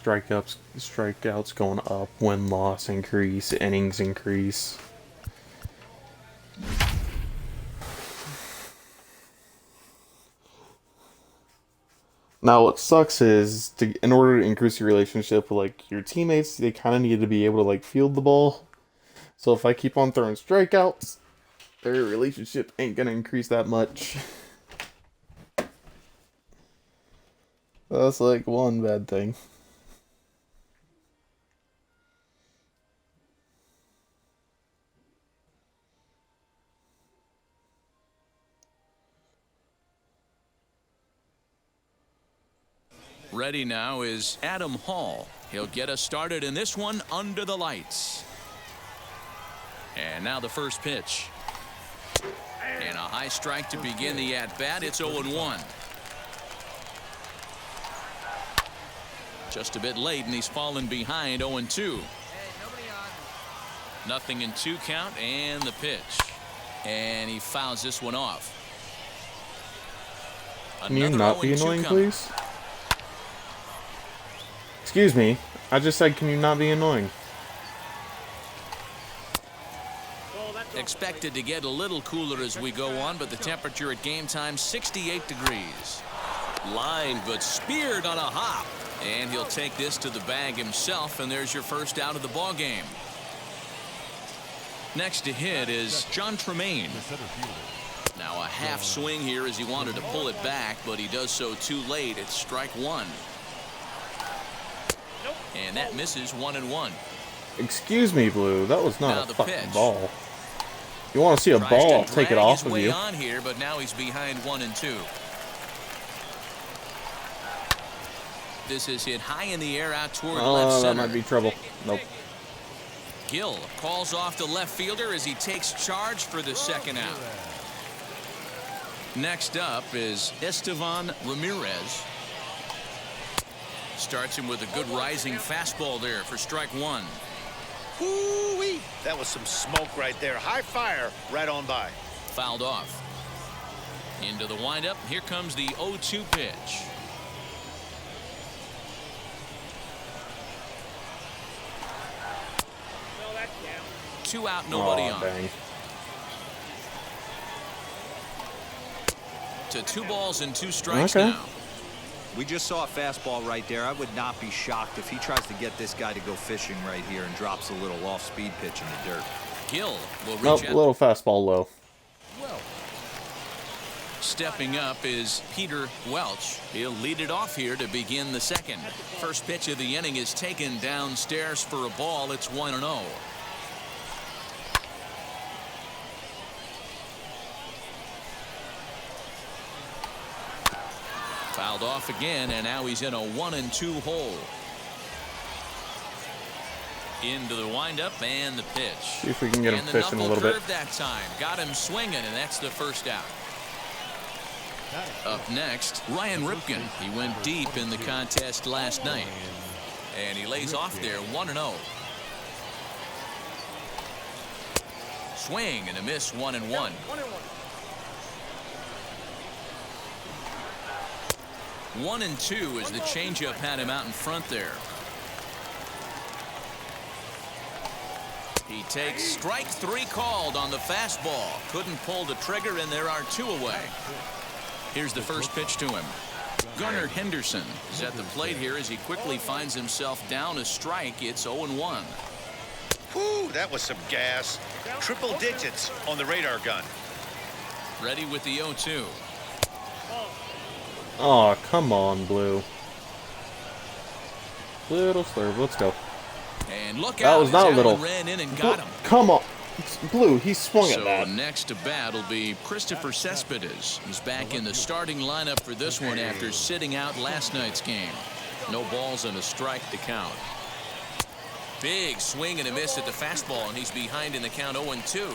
Strikeouts going up. Win-loss increase. Innings increase. Now, what sucks is, in order to increase your relationship with, like, your teammates, they kind of need to be able to, like, field the ball. So if I keep on throwing strikeouts, their relationship ain't gonna increase that much. That's, like, one bad thing. Ready now is Adam Hall. He'll get us started in this one under the lights. And now the first pitch. And a high strike to begin the at-bat. It's 0-1. Just a bit late, and he's fallen behind 0-2. Nothing in 2 count, and the pitch. And he fouls this one off. Can you Another not be 0-2 annoying, coming. please? Excuse me. I just said, can you not be annoying? Expected to get a little cooler as we go on, but the temperature at game time 68 degrees. Lined but speared on a hop, and he'll take this to the bag himself, and there's your first out of the ball game. Next to hit is John Tremaine. Now a half swing here as he wanted to pull it back, but he does so too late. It's strike 1. And that misses 1-1. Excuse me, Blue. That was Now not the a fucking pitch. ball. You want to see a Tries ball, to I'll take it drag off his of way you. on here, but now he's behind 1-2. This is hit high in the air out toward left Oh, that center. might be trouble. Nope. Gill calls off the left fielder as he takes charge for the second out. Next up is Estevan Ramirez. Starts him with a good rising fastball there for strike one. Woo-wee. That was some smoke right there. High fire right on by. Fouled off. Into the windup. Here comes the 0-2 pitch. Two out, nobody on. Dang. To 2 balls and 2 strikes Okay. now. We just saw a fastball right there. I would not be shocked if he tries to get this guy to go fishing right here and drops a little off-speed pitch in the dirt. Gill will reach Nope, out. little fastball low. Stepping up is Peter Welch. He'll lead it off here to begin the second. First pitch of the inning is taken downstairs for a ball. It's 1-0. Fouled off again, and now he's in a 1-2 hole. Into the windup and the pitch. See if we can get him And the fishing a knuckle little bit. curve that time. Got him swinging, and that's the first out. Up next, Ryan Ripken. He went deep in the contest last night. And he lays off there 1-0. Swing and a miss, 1-1. 1-2 as the changeup had him out in front there. He takes strike 3 called on the fastball. Couldn't pull the trigger, and there are 2 away. Here's the first pitch to him. Gunnar Henderson is at the plate here as he quickly finds himself down a strike. It's 0-1. Whoo, that was some gas. Triple digits on the radar gun. Ready with the 0-2. Oh, come on, Blue. Little slurve. Let's go. And look That out, was not as little. Allen ran in and got him. Come on. Blue, he swung So at that. next to bat will be Christopher Cespedes. He's back in the starting lineup for this one after sitting out last night's game. No balls and a strike to count. Big swing and a miss at the fastball, and he's behind in the count 0-2.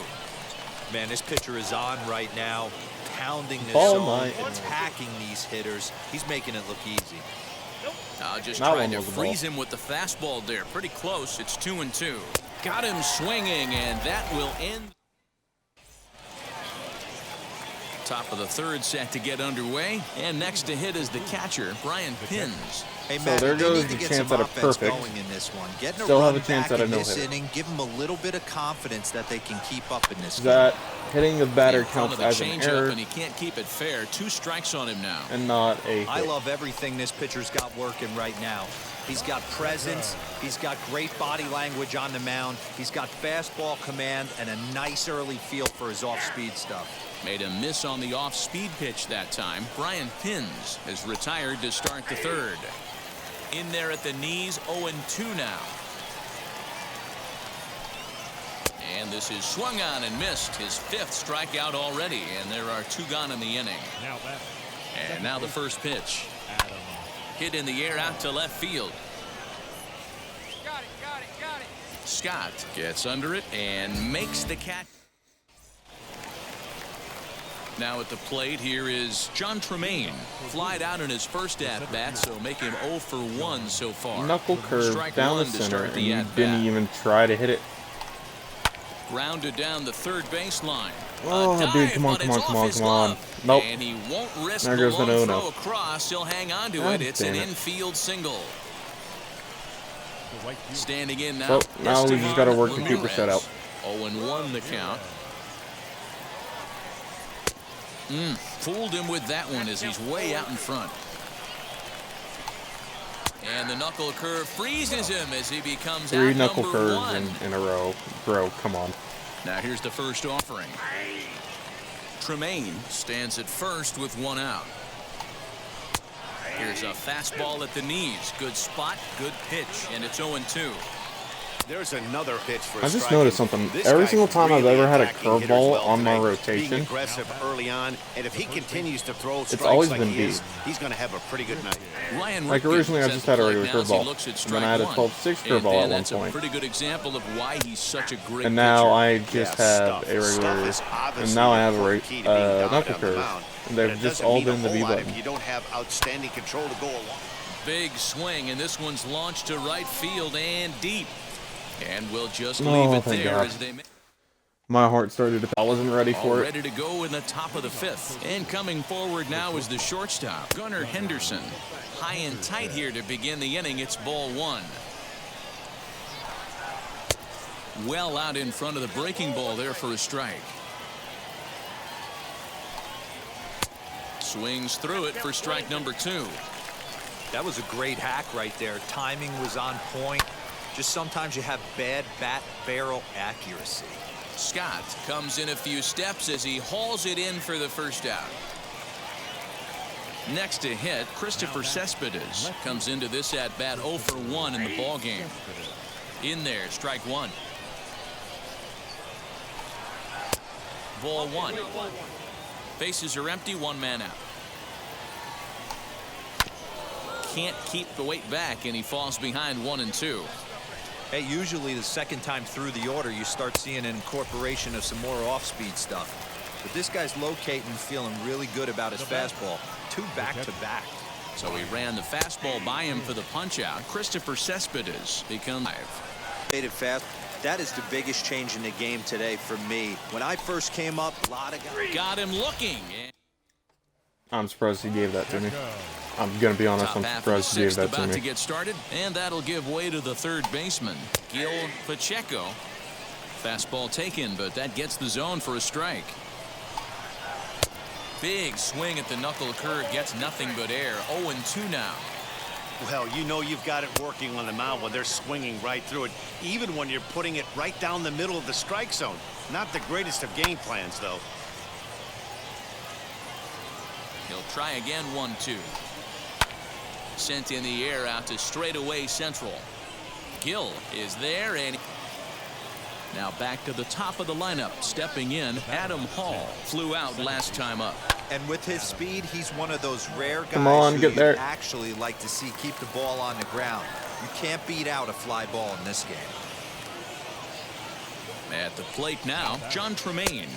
Man, this pitcher is on right now, pounding the Ball zone, night. attacking these hitters. He's making it look easy. Just That trying one to was a freeze ball. him with the fastball there. Pretty close. It's 2-2. Got him swinging, and that will end. Top of the third set to get underway, and next to hit is the catcher, Brian Pins. Hey, So Matt, there they goes need to the get chance some at a offense perfect. going in this one. Getting Still a have run a chance back at a in this no-hitter. inning, give them a little bit of confidence that they can keep up in this Is game. that hitting the batter In front counts of the as an changeup, error and he can't keep it fair. 2 strikes on him now. and not a I hit? love everything this pitcher's got working right now. He's got presence. He's got great body language on the mound. He's got fastball command and a nice early feel for his off-speed stuff. Made a miss on the off-speed pitch that time. Brian Pins has retired to start the third. In there at the knees, 0-2 now. And this is swung on and missed. His 5th strikeout already, and there are 2 gone in the inning. Now that. And now the first pitch. Adam. Hit in the air out to left field. Got it. Scott gets under it and makes the catch. Now at the plate here is John Tremaine. Flied out in his first at-bat, so make him 0 for 1 so far. Knuckle curve Strike down the 1 to center, start and the you at-bat. didn't even try to hit it. Grounded down the third baseline. Oh, A dive, dude, come on, but come it's on, come off on, his come on. glove. Nope. And he won't risk There the goes the long no-no. throw across. He'll hang on to God it. It's an damn it. infield single. The right field. Standing in now. So, now we just gotta work the Estevan keeper shutout. Ramirez. 0-1 the count. Fooled him with that one as he's way out in front. And the knuckle curve freezes him as he becomes 3 out knuckle number curves 1. in a row. Bro, come on. Now here's the first offering. Tremaine stands at first with 1 out. Here's a fastball at the knees. Good spot, good pitch, and it's 0-2. There's another pitch for a I just strike, noticed and something. this Every guy's single time I've really ever had a attacking hitters curveball well on my today. rotation, Being aggressive early on, and if he continues to throw strikes always like been he is, beat. he's going to have a pretty good night. Ryan like Ripken originally I is just at had the a plate regular now as he curveball, looks at and then I had a strike 12-6 one. curveball And at one that's a point. pretty good example of why he's such a great And now pitcher. I just have a regular, and now I have a knuckle curve. And they've just all been the B button. If you don't have outstanding control to go along. Big swing, and this one's launched to right field and deep. And we'll just Oh, leave it thank there God. as they My heart started to. I wasn't ready all for it. ready to go in the top of the fifth. And coming forward now is the shortstop, Gunnar Henderson. High and tight here to begin the inning. It's ball one. Well out in front of the breaking ball there for a strike. Swings through it for strike number two. That was a great hack right there. Timing was on point. Just sometimes you have bad bat barrel accuracy. Scott comes in a few steps as he hauls it in for the first out. Next to hit, Christopher Cespedes comes into this at bat 0 for 1 in the ball game. In there, strike one. Ball one. Bases are empty, one man out. Can't keep the weight back, and he falls behind 1 and 2. Hey, usually the second time through the order, you start seeing an incorporation of some more off-speed stuff. But this guy's locating, feeling really good about his fastball. 2 back-to-back. So he ran the fastball by him for the punch-out. Christopher Cespedes becomes 5. Fast. That is the biggest change in the game today for me. When I first came up, a lot of guys Got him looking. I'm surprised he gave that to me. I'm gonna be honest. Top I'm half of the surprised he gave sixth that to about to me. get started, and that'll give way to the third baseman, Gil Pacheco. Fastball taken, but that gets the zone for a strike. Big swing at the knuckle curve, gets nothing but air. 0-2 now. Well, you know you've got it working on the mound when they're swinging right through it, even when you're putting it right down the middle of the strike zone. Not the greatest of game plans, though. He'll try again. 1-2. Sent in the air out to straightaway central. Gil is there, and now back to the top of the lineup. Stepping in, Adam Hall flew out last time up. And with his speed, he's one of those rare guys Come on, who get there. you actually like to see keep the ball on the ground. You can't beat out a fly ball in this game. At the plate now, John Tremaine,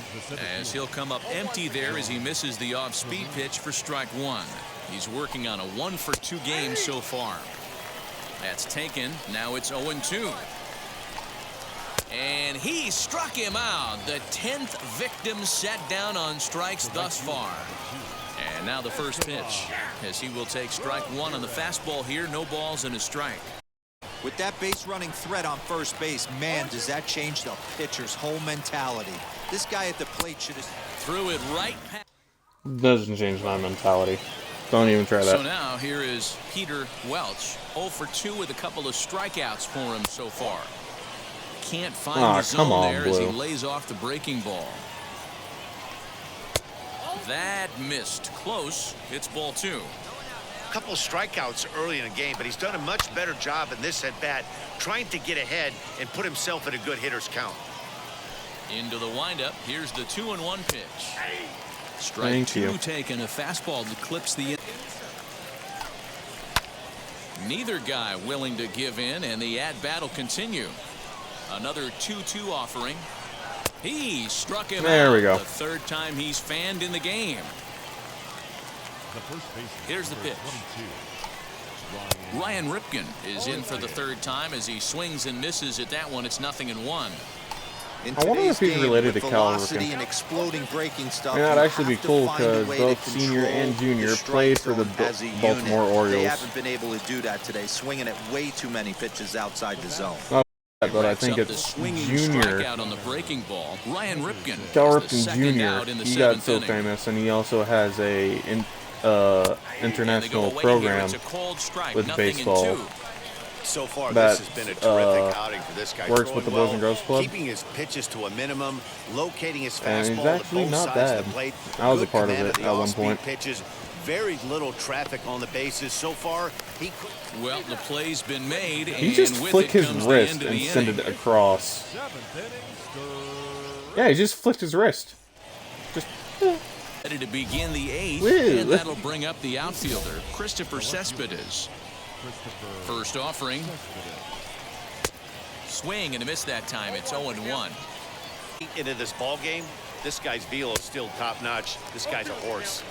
as he'll come up empty there as he misses the off-speed pitch for strike one. He's working on a 1-for-2 game so far. That's taken. Now it's 0-2. And he struck him out. The 10th victim set down on strikes thus far. And now the first pitch, as he will take strike one on the fastball here. No balls and a strike. With that base running threat on first base, man, does that change the pitcher's whole mentality. This guy at the plate should have Threw it right past. Doesn't change my mentality. Don't even try So that. now here is Peter Welch, 0 for 2 with a couple of strikeouts for him so far. Can't find Aw, the zone come on, there as he Blue. lays off the breaking ball. That missed. Close. It's ball two. A couple strikeouts early in the game, but he's done a much better job in this at-bat trying to get ahead and put himself in a good hitter's count. Into the windup. Here's the 2-1 pitch. Strike Thank two you. taken. A fastball that clips the. Neither guy willing to give in, and the at-bat will continue. Another 2-2 offering. He struck him There out. we go. The third time he's fanned in the game. Here's the pitch. Ryan Ripken is in for the third time as he swings and misses at that one. It's 0-1. In I wonder if he's today's game, related with to Cal velocity Ripken. and exploding breaking stuff, Yeah, that'd you actually be have to cool find a because way both to senior control and junior the played strike for the zone as a Baltimore unit. Orioles. They haven't been able to do that today, swinging at way too many pitches outside the zone. But I Racks think up the it's swinging junior. strikeout on the breaking ball. Ryan Ripken. Cal is the Ripken second Jr. out in the He got seventh so inning. famous, and he also has a And they go international away here. program It's a cold strike. with 0-2. baseball. So far, that, this has been a terrific outing for this guy. works with the Throwing Boys and Girls Club. keeping his pitches to a minimum, locating his And he's fastball to actually both not sides bad. of the plate. I was a Good part of command it the at one off-speed point. Pitches, Very little traffic on the bases so far. Well, the play's been made, He and just with flicked it his comes the wrist end of and the sent inning. it across. 7th inning, Yeah, he just flicked his wrist. Just. Ready to begin the 8th, Woo. and that'll bring up the outfielder, Christopher Cespedes. First offering. Swing and a miss that time. It's 0-1. Into this ball game, this guy's velo is still top-notch. This guy's a horse.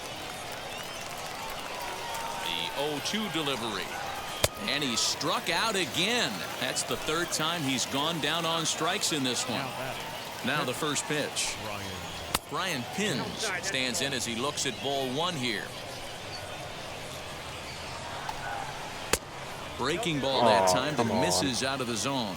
The 0-2 delivery. And he struck out again. That's the third time he's gone down on strikes in this one. Now the first pitch. Brian Pins stands in as he looks at ball 1 here. Breaking ball that time, but misses out of the zone.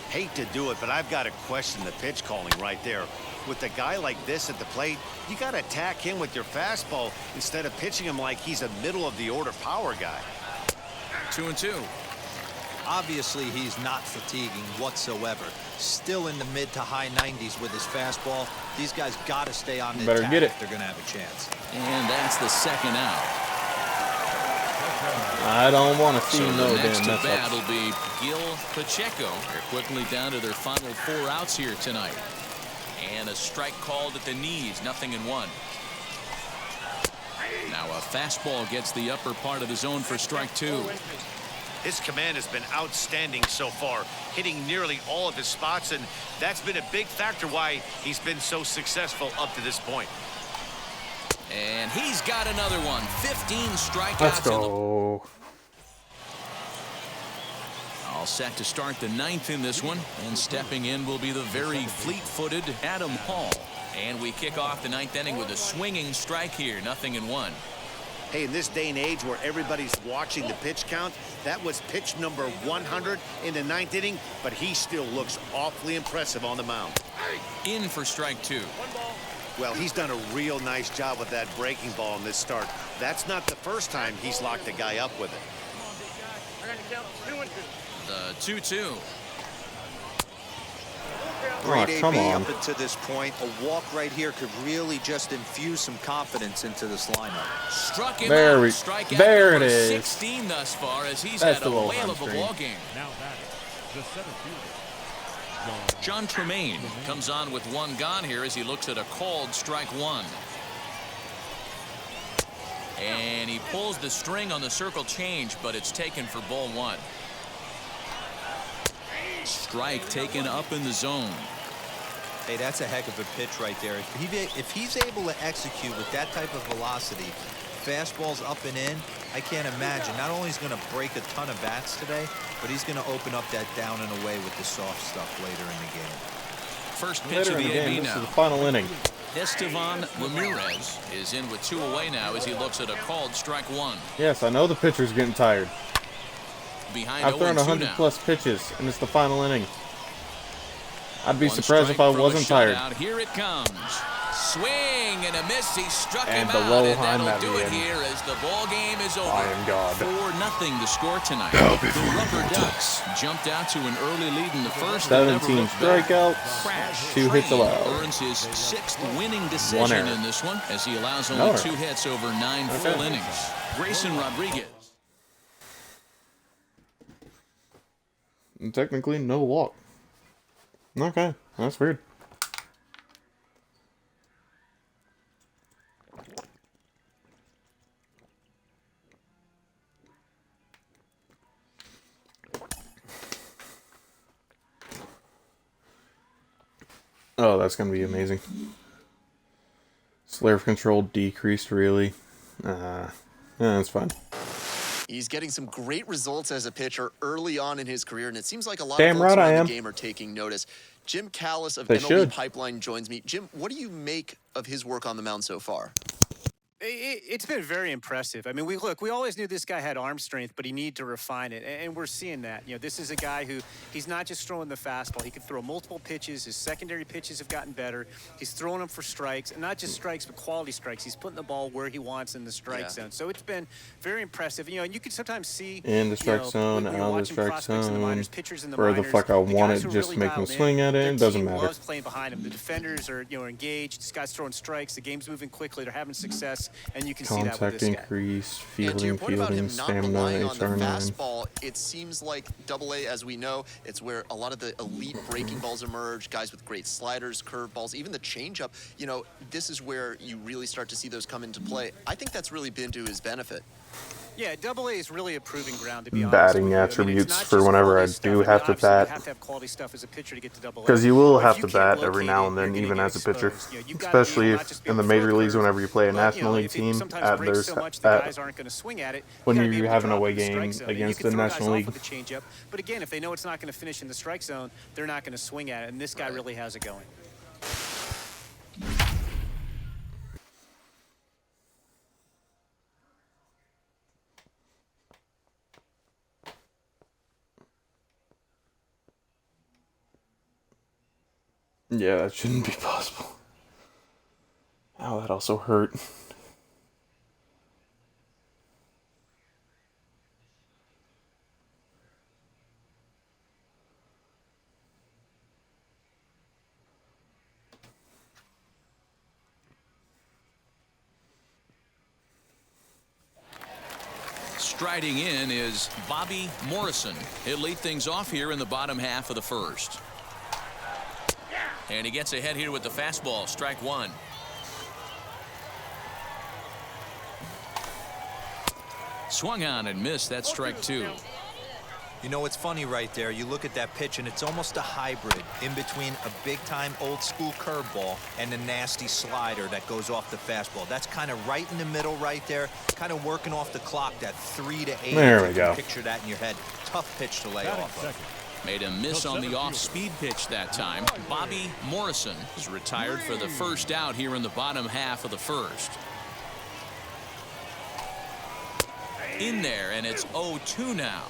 Hate to do it, but I've got to question the pitch calling right there. With a guy like this at the plate, you got to attack him with your fastball instead of pitching him like he's a middle-of-the-order power guy. 2-2. Obviously, he's not fatiguing whatsoever. Still in the mid to high 90s with his fastball. These guys got to stay on the Better attack get it. if they're going to have a chance. And that's the second out. I don't want to see So no the next damn to mess bat ups. will be Gil Pacheco. They're quickly down to their final 4 outs here tonight. And a strike called at the knees, 0-1. Now a fastball gets the upper part of the zone for strike 2. His command has been outstanding so far, hitting nearly all of his spots, and that's been a big factor why he's been so successful up to this point. And he's got another one. 15 strikeouts. Let's go. All set to start the 9th in this one, and stepping in will be the very fleet-footed Adam Hall. And we kick off the 9th inning with a swinging strike here, 0-1. Hey, in this day and age where everybody's watching the pitch count, that was pitch number 100 in the 9th inning, but he still looks awfully impressive on the mound. In for strike 2. Well, he's done a real nice job with that breaking ball in this start. That's not the first time he's locked a guy up with it. The 2-2. Great Oh, come AB on. up until this point. A walk right here could really just infuse some confidence into this lineup. Struck him There out. we- Strikeout there it number is. 16 thus far, as he's That's had the a little whale of a hamstring. ball game. now batting, the center fielder, John Tremaine comes on with 1 gone here as he looks at a called strike 1. And he pulls the string on the circle change, but it's taken for ball 1. Strike taken up in the zone. Hey, that's a heck of a pitch right there. If he's able to execute with that type of velocity, fastballs up and in, I can't imagine. Not only is he going to break a ton of bats today, but he's going to open up that down and away with the soft stuff later in the game. First pitch Later of in the the game, AB this is now. the final inning. Estevan Ramirez is in with 2 away now as he looks at a called strike 1. Yes, I know the pitcher's getting tired. Behind I've thrown 0-2 100 now. plus pitches, and it's the final inning. I'd be One surprised if strike I from a wasn't tired. shutout. Here it comes. Swing and a miss. He struck And him the out, low and Heim that'll at do the it end. here as the ball game is over. I am God. 4-0 the score tonight. The Rubber Ducks jumped out to an early lead in the first. and never 17 looked back. strikeouts, Crash 2 hits Train allowed. earns his 6th winning 1 decision error. in this one as he allows No only error. 2 hits over 9 Okay. full innings. Grayson Rodriguez. And technically, no walk. Okay, that's weird. Oh, that's gonna be amazing. Slayer control decreased really. Yeah, that's fine. He's getting some great results as a pitcher early on in his career, and it seems like a lot Damn of folks right I around am. the game are taking notice. Jim Callis of They MLB should. Pipeline joins me. Jim, what do you make of his work on the mound so far? It's been very impressive. I mean, we always knew this guy had arm strength, but he needed to refine it, and we're seeing that. You know, this is a guy who he's not just throwing the fastball. He can throw multiple pitches. His secondary pitches have gotten better. He's throwing them for strikes, and not just strikes, but quality strikes. He's putting the ball where he wants in the strike zone. So it's been very impressive. You know, and you can sometimes see In the strike zone, when you're out of the watching strike prospects in the minors, zone. pitchers in the Where the minors, fuck I want guys it, who are just really make them dialed in, swing at it, their it doesn't team matter. loves playing behind him. The defenders are engaged. This guy's throwing strikes. The game's moving quickly. They're having success. is, and you can see that with Contact this guy. increase, And to your fielding, point about him not relying on the HR9. fastball, it seems like AA, as we know, it's where a lot of the elite breaking balls emerge, guys with great sliders, curveballs, even the changeup. You know, this is where you really start to see those come into play. I think that's really been to his benefit. Yeah, AA is really a proving ground, to be honest. Batting with you. I mean, attributes it's not for just whenever I quality do stuff. have to Obviously, bat. You have to have quality stuff as a pitcher to get to AA. Because you will But have if to you can't bat every locate now it, and then, you're gonna even get as a pitcher. exposed. You know, you've got to be Especially able not just be in the able to major throw leagues, curves, whenever you play a but, National League if it team, sometimes breaks there's so much the guys at aren't going to swing at it. when You gotta be you're able to having drop away in the strike game zone. And you against can the throw guys National off League. with the changeup, but again, if they know it's not going to finish in the strike zone, they're not going to swing at it, and this guy really has it going. Yeah, that shouldn't be possible. Ow, that also hurt. Striding in is Bobby Morrison. He'll lead things off here in the bottom half of the first. And he gets ahead here with the fastball, strike one. Swung on and missed, that's strike two. You know, it's funny right there. You look at that pitch, and it's almost a hybrid in between a big-time old-school curveball and a nasty slider that goes off the fastball. That's kind of right in the middle right there, kind of working off the clock, that 3 to 8. There we You go. can picture that in your head. Tough pitch to lay off of. Made a miss on the off-speed pitch that time. Bobby Morrison is retired for the first out here in the bottom half of the first. In there, and it's 0-2 now.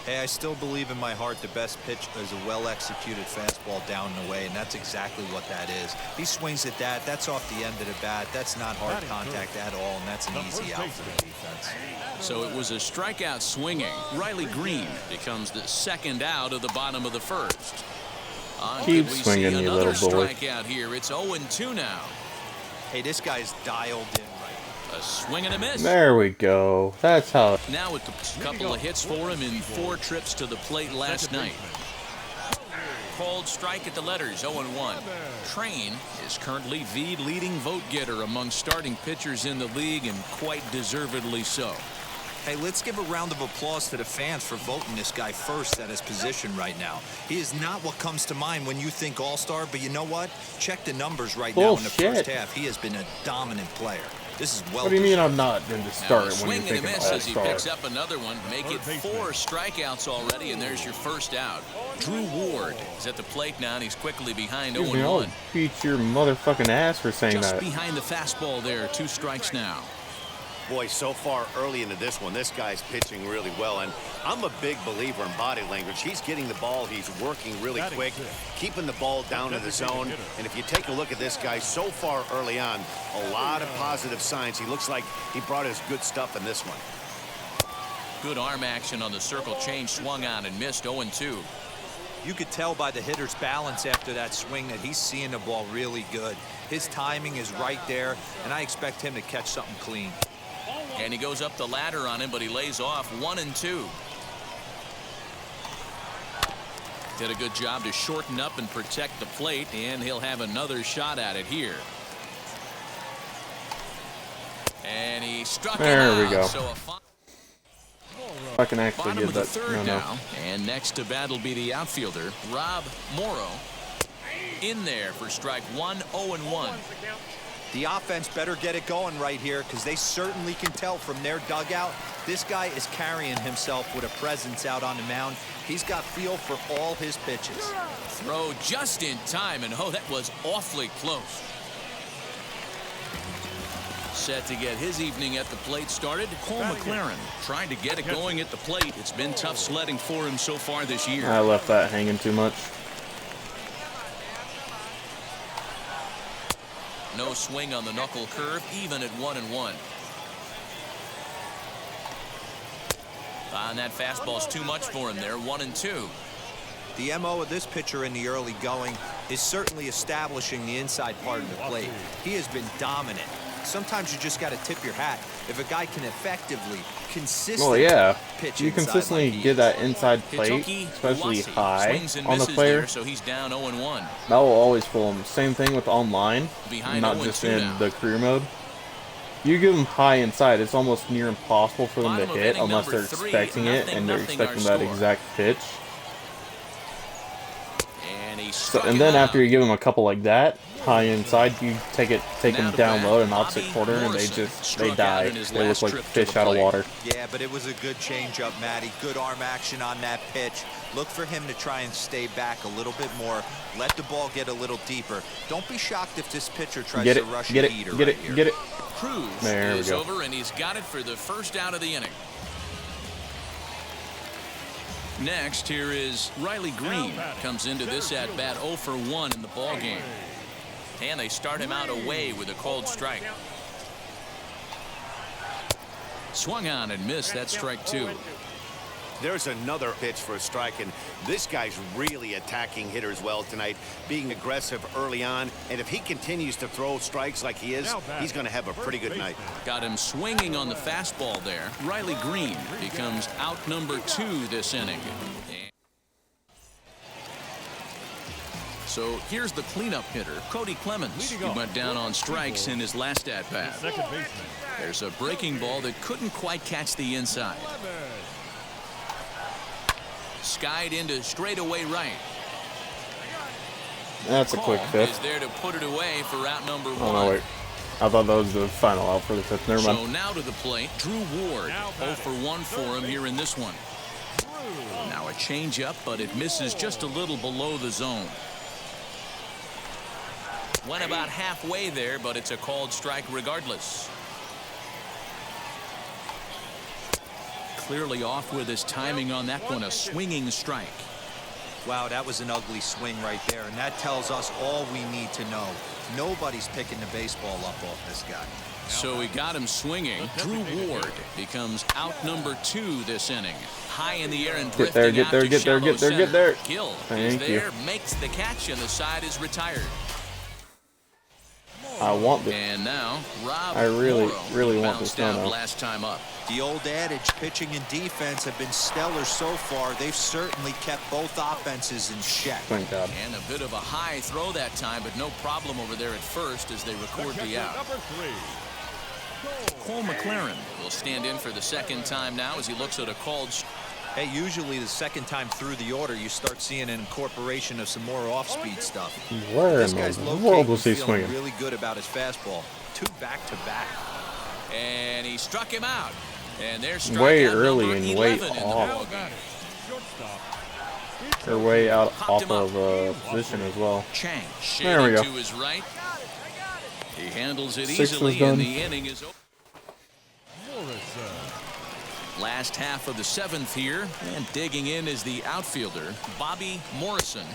Hey, I still believe in my heart the best pitch is a well-executed fastball down and away, and that's exactly what that is. He swings at that. That's off the end of the bat. That's not hard contact at all, and that's an easy out for the defense. So it was a strikeout swinging. Riley Green becomes the second out of the bottom of the first. Keep Could we swinging, see you another little boy. strikeout here? It's 0-2 now. Hey, this guy's dialed in right. A swing and a miss. There we go. That's how. Now with a couple of hits for him in 4 trips to the plate last night. Called strike at the letters, 0-1. Train is currently the leading vote getter among starting pitchers in the league, and quite deservedly so. Hey, let's give a round of applause to the fans for voting this guy first at his position right now. He is not what comes to mind when you think all-star, but you know what? Check the numbers right now in the first half. He has been a dominant player. This is well. What do you mean I'm not going to Now start a it when swing you're and a thinking miss as he picks all-star? up another one. Make it 4 strikeouts already, and there's your first out. Drew Ward is at the plate now, and he's quickly behind Excuse me, I'll 0-1. beat your motherfucking ass for saying Just that. behind the fastball there, 2 strikes now. Boy, so far early into this one, this guy's pitching really well, and I'm a big believer in body language. He's getting the ball, he's working really quick, keeping the ball down in the zone, and if you take a look at this guy so far early on, a lot of positive signs. He looks like he brought his good stuff in this one. Good arm action on the circle change, swung on and missed, 0-2. You could tell by the hitter's balance after that swing that he's seeing the ball really good. His timing is right there, and I expect him to catch something clean. And he goes up the ladder on him, but he lays off 1-2. Did a good job to shorten up and protect the plate, and he'll have another shot at it here. And he struck him There we out, go. so a I can actually bottom get of the that. third No. now, and next to bat will be the outfielder Rob Morrow. In there for strike 1, 0-1. The offense better get it going right here, because they certainly can tell from their dugout this guy is carrying himself with a presence out on the mound. He's got feel for all his pitches. Throw just in time, and oh, that was awfully close. Set to get his evening at the plate started. Cole McLaren trying to get it going at the plate. It's been tough sledding for him so far this year. I left that hanging too much. No swing on the knuckle curve, even at 1-1. And that fastball's too much for him there, 1-2. The MO of this pitcher in the early going is certainly establishing the inside part of the plate. He has been dominant. sometimes you just got to tip your hat. If a guy can effectively, consistently pitch you consistently get that inside plate, especially high on the player, there, so he's down 0-1. that will always fool him. Same thing with online, not just in the career mode. You give them high inside, it's almost near impossible for them to hit unless they're expecting it and they're expecting that exact pitch. And then after you give them a couple like that, high inside, you take them down low in opposite quarter, and they die. They look like fish out of water. Yeah, but it was a good changeup, Matty. Good arm action on that pitch. Look for him to try and stay back a little bit more. Let the ball get a little deeper. Don't be shocked if this pitcher tries to rush a heater right here. Get it. Cruz is over, and he's got it for the first out of the inning. Next, here is Riley Green. Comes into this at bat 0 for 1 in the ball game. And they start him out away with a called strike. Swung on and missed. That's strike 2. There's another pitch for a strike, and this guy's really attacking hitters well tonight, being aggressive early on. And if he continues to throw strikes like he is, he's going to have a pretty good night. Got him swinging on the fastball there. Riley Green becomes out number 2 this inning. So here's the cleanup hitter, Cody Clemens. He went down on strikes in his last at-bat. There's a breaking ball that couldn't quite catch the inside. Skied into straightaway right. That's a quick fifth. Is there to put it away for out number 1. Oh, no, wait. I thought that was the final out for the fifth. Never mind. So now to the plate, Drew Ward. 0 for 1 for him here in this one. Now a changeup, but it misses just a little below the zone. Went about halfway there, but it's a called strike regardless. Clearly off with his timing on that one, a swinging strike. Wow, that was an ugly swing right there, and that tells us all we need to know. Nobody's picking the baseball up off this guy. So he got him swinging. Drew Ward becomes out number 2 this inning. High in the air and drifting get there. Gill Thank is there, you. makes the catch, and the side is retired. I want this. And now, Rob I really Morrow want this down now. last time up. The old adage, pitching and defense have been stellar so far. They've certainly kept both offenses in check. Thank God. And a bit of a high throw that time, but no problem over there at first as they record the out. Cole McLaren will stand in for the second time now as he looks at a called. Hey, usually the second time through the order, you start seeing an incorporation of some more off-speed stuff. Where in the world was he swinging? Really good about his fastball. 2 back-to-back. And he struck him out. And there's way early and way off. They're way out off of position as well. Chang there we go. To his right. He handles it 6 easily, and the inning is over. Morrison. Last half of the 7th here, and digging in is the outfielder, Bobby Morrison.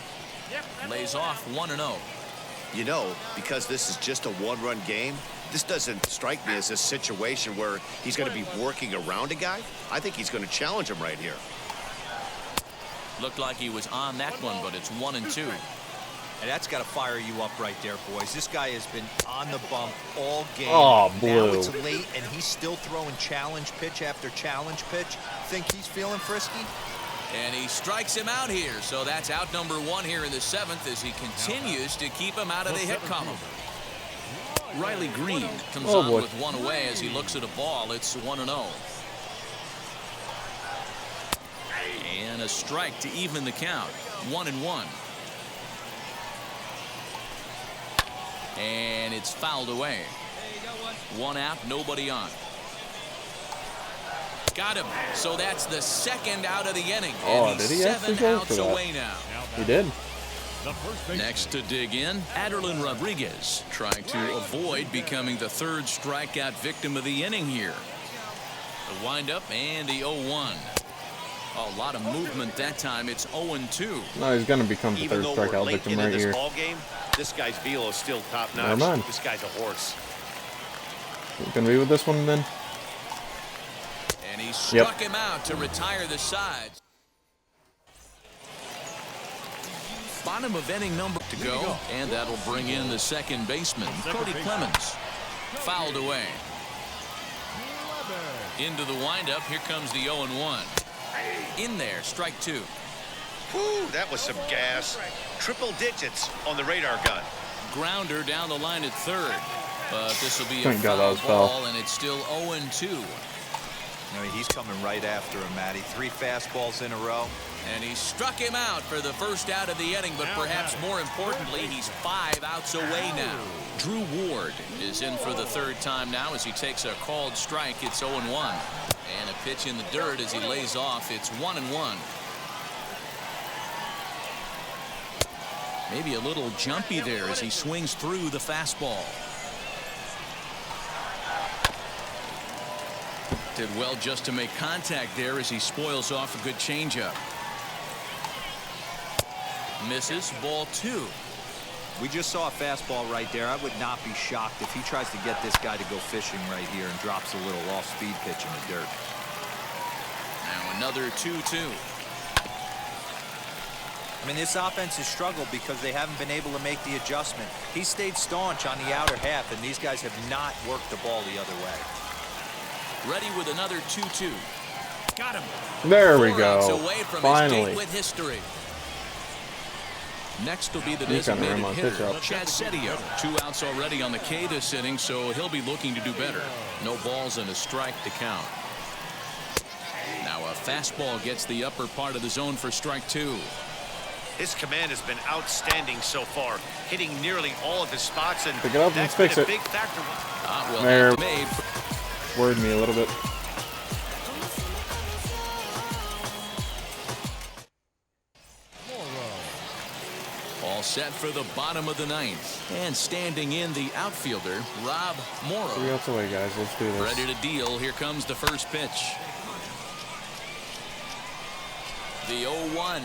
Lays off 1-0. You know, because this is just a one-run game, this doesn't strike me as a situation where he's going to be working around a guy. I think he's going to challenge him right here. Looked like he was on that one, but it's 1-2. And that's got to fire you up right there, boys. This guy has been on the bump all game. Oh, blue. Now it's late, and he's still throwing challenge pitch after challenge pitch. Think he's feeling frisky? And he strikes him out here. So that's out number 1 here in the 7th as he continues to keep him out of the hit column. Riley Green comes on with 1 away as he looks at a ball. It's 1-0. And a strike to even the count. 1-1. And it's fouled away. 1 out, nobody on. Got him. So that's the 2nd out of the inning. Oh, and did he's he actually 7 go outs for that? away now. He did. Next to dig in, Aderlin Rodriguez trying to avoid becoming the 3rd strikeout victim of the inning here. The windup and the 0-1. A lot of movement that time. It's 0-2. No, he's going to become the Even 3rd though we're strikeout late victim into right this here. ball game, this guy's velo is still top notch. Never mind. This guy's a horse. Going to be with this one then? And he struck him out to retire the side. Bottom of inning number to go, and that'll bring in the 2nd baseman, Cody Clemens. Fouled away. Into the windup. Here comes the 0-1. In there, strike 2. Whew, that was some gas. Triple digits on the radar gun. Grounder down the line at third. But this will be a Thank God that was foul foul. ball, and it's still 0-2. I mean, he's coming right after him, Matty. 3 fastballs in a row. And he struck him out for the first out of the inning, but perhaps more importantly, he's 5 outs away now. Drew Ward is in for the third time now as he takes a called strike. It's 0-1. And a pitch in the dirt as he lays off. It's 1-1. Maybe a little jumpy there as he swings through the fastball. Did well just to make contact there as he spoils off a good changeup. Misses, ball 2. We just saw a fastball right there. I would not be shocked if he tries to get this guy to go fishing right here and drops a little off-speed pitch in the dirt. Now another 2-2. I mean, this offense has struggled because they haven't been able to make the adjustment. He stayed staunch on the outer half, and these guys have not worked the ball the other way. Ready with another 2-2. Got him. There we 4 outs go. away from his Finally. date with history. Next will be the You got the designated rim on hitter, pitch up. Chad Setio. 2 outs already on the K this inning, so he'll be looking to do better. No balls and a strike to count. Now a fastball gets the upper part of the zone for strike 2. His command has been outstanding so far, hitting nearly all of his spots, and Pick it up and that's fix been a it. big factor. Well, There. that's made. Worried me a little bit. All set for the bottom of the 9th. And standing in the outfielder, Rob 3 Morrow. outs away, guys. Let's do this. Ready to deal. Here comes the first pitch. The 0-1.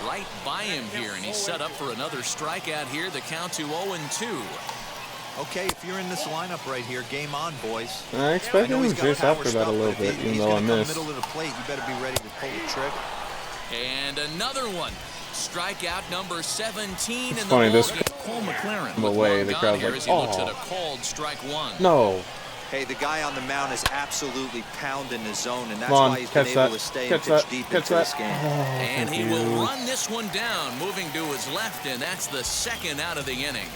Right by him here, and he's set up for another strikeout here. The count to 0-2. Okay, if you're in this lineup right here, game on, boys. I expected know him he's got just power after that stuff, a little but if bit, he's even though I gonna come missed. middle of the plate, you better be ready to pull the trigger. And another one. Strikeout number 17 It's in funny, the this ballgame. Cole McLaren the with way one the gone crowd's here like, as he looks "Oh." at a called strike 1. No. Hey, the guy on the mound is absolutely pounding the zone, and that's Come on, why he's been catch able that. to stay Catch and pitch that. deep Catch into that. this game. And he thank will you. run this one down, moving to his left, and that's the second out of the inning.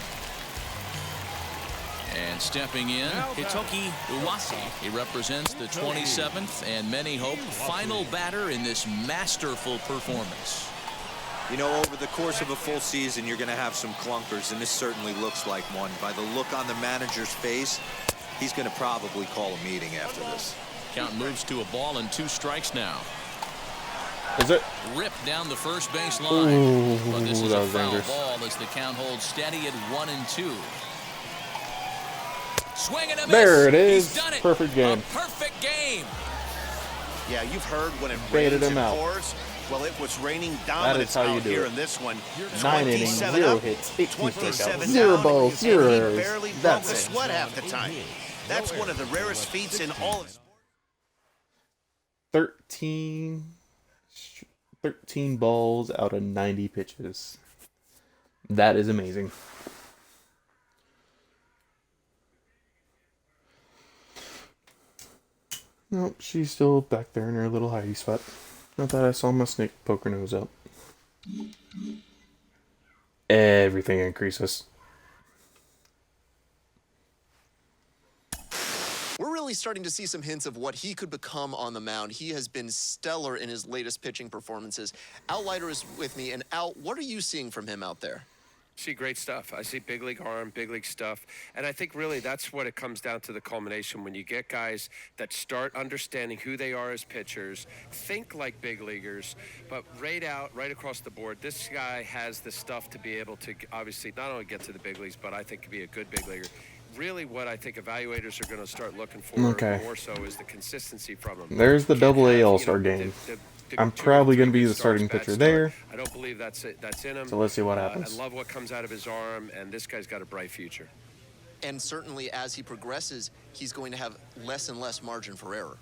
And stepping in, Hitoki Uwasi. He represents the 27th and many hope final batter in this masterful performance. You know, over the course of a full season, you're going to have some clunkers, and this certainly looks like one. By the look on the manager's face, he's going to probably call a meeting after this. Count moves to a ball and 2 strikes now. Is it? Ripped down the first base line. Ooh, But this is that a was foul dangerous. ball as the count holds steady at 1-2. Swing and a miss. There it is. He's done it. Perfect game. A perfect game. Yeah, you've heard when it Baited rains him and out. pours. Well, it was raining That dominance is how you out do here it. in this one. 9 innings, 27 0 up, hits, 18 27 strikeouts, 0 down, balls, 0 and he errors. barely broke That's a it. sweat half the time. That's one of the rarest feats in all of 13 balls out of 90 pitches. That is amazing. Nope, she's still back there in her little hidey spot. Not that I saw my snake poke her nose out. Everything increases. We're really starting to see some hints of what he could become on the mound. He has been stellar in his latest pitching performances. Al Leiter is with me, and Al, what are you seeing from him out there? See great stuff. I see big league arm, big league stuff. And I think really that's what it comes down to, the culmination. When you get guys that start understanding who they are as pitchers, think like big leaguers, but right across the board, this guy has the stuff to be able to obviously not only get to the big leagues, but I think be a good big leaguer. Really what I think evaluators are going to start looking for more so is the consistency from him. There's the AA have, All-Star game. I'm probably going to be the starting pitcher there. I don't believe that's in him. So let's see what happens. I love what comes out of his arm, and this guy's got a bright future. And certainly as he progresses, he's going to have less and less margin for error.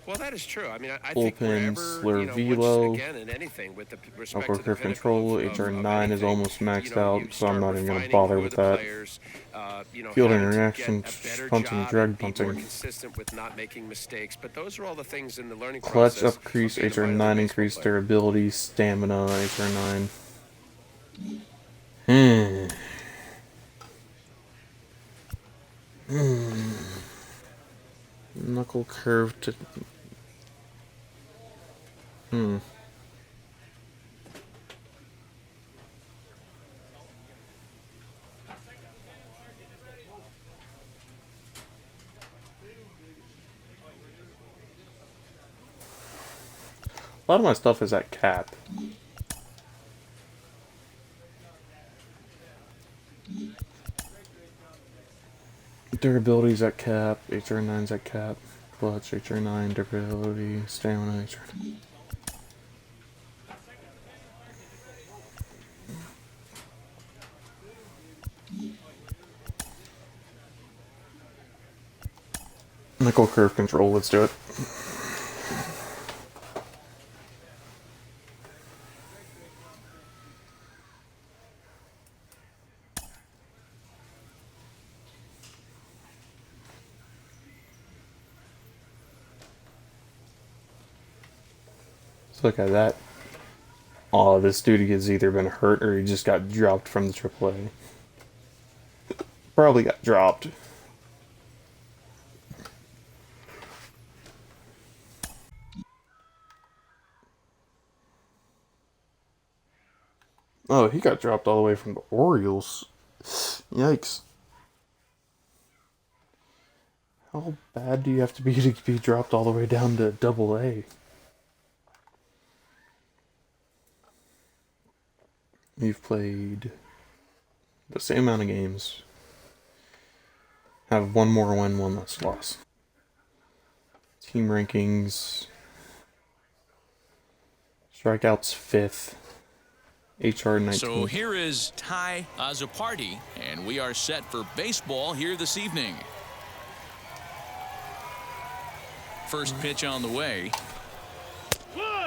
Well, that is true. I mean, I think Bullpen, wherever, Slur you know, Velo, again, in anything with the respect Upper to the Curve pinnacle Control, of HR9 is anything, almost maxed you know, you out, so I'm start not even going to refining bother who are with the that. players, you know, Fielding having to reaction, get a better punting, job drag and be more bunting. consistent with not making mistakes. But those are all the things in the learning Clutch, process. up crease, of being a minor league HR9, baseball increased player. durability, stamina, HR9. Knuckle curve to... A lot of my stuff is at cap. Durability's at cap, HR9's at cap, clutch, HR9, durability, stamina, HR9. Knuckle curve control, let's do it. Look at that. Oh, this dude has either been hurt or he just got dropped from the AAA. Probably got dropped. Oh, he got dropped all the way from the Orioles. Yikes. How bad do you have to be dropped all the way down to AA? You've played the same amount of games. Have one more win, one less loss. Team rankings. Strikeouts 5th. HR 19th. So here is Ty Azapardi, and we are set for baseball here this evening. First pitch on the way.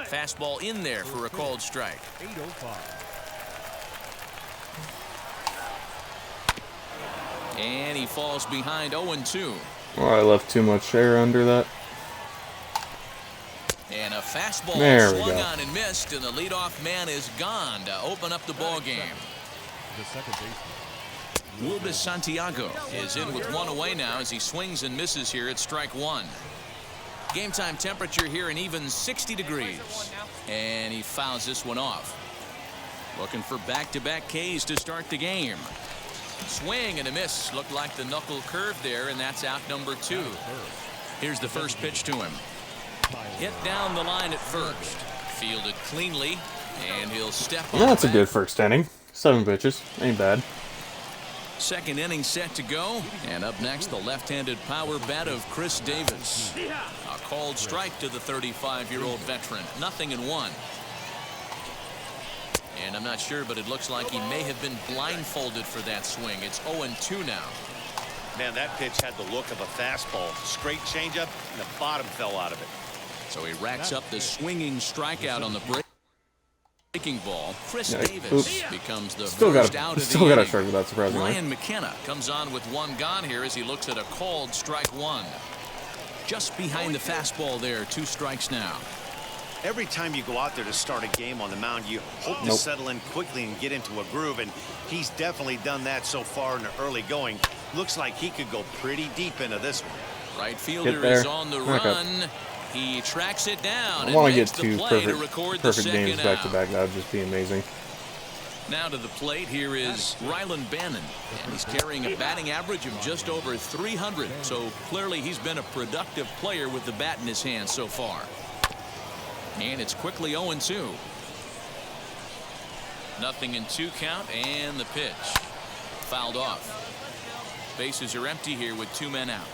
Fastball in there for a called strike. 805. And he falls behind 0-2. Oh, I left too much air under that. And a fastball There we swung go. on and missed, and the leadoff man is gone to open up the ball game. The second baseman. Wilbus Santiago is in with one away now as he swings and misses here at strike one. Game time temperature here an even 60 degrees. And he fouls this one off. Looking for back-to-back Ks to start the game. Swing and a miss. Looked like the knuckle curve there, and that's out number 2. Here's the first pitch to him. Hit down the line at first. Fielded cleanly, and he'll step on That's a back. good first inning. 7 pitches. Ain't bad. Second inning set to go. And up next, the left-handed power bat of Chris Davis. A called strike to the 35-year-old veteran. 0-1. And I'm not sure, but it looks like he may have been blindfolded for that swing. It's 0-2 now. Man, that pitch had the look of a fastball. Straight changeup, and the bottom fell out of it. So he racks up the swinging strikeout on the breaking ball. Chris Yeah, Davis oops. becomes the Still first got out a of the still got a inning. strike with that, surprisingly. Ryan McKenna comes on with one gone here as he looks at a called strike one. Just behind the fastball there, 2 strikes now. Every time you go out there to start a game on the mound, you hope to Nope. settle in quickly and get into a groove, and he's definitely done that so far in the early going. Looks like he could go pretty deep into this one. Right fielder there. is on the Back up. run. He tracks it down I and want to makes get the 2 play to record the perfect games second back out. to back. That would just be amazing. Now to the plate, here is Rylan Bannon, and he's carrying a batting average of just over 300. So clearly he's been a productive player with the bat in his hand so far. And it's quickly 0-2. 0-2 count, and the pitch fouled off. Bases are empty here with 2 men out.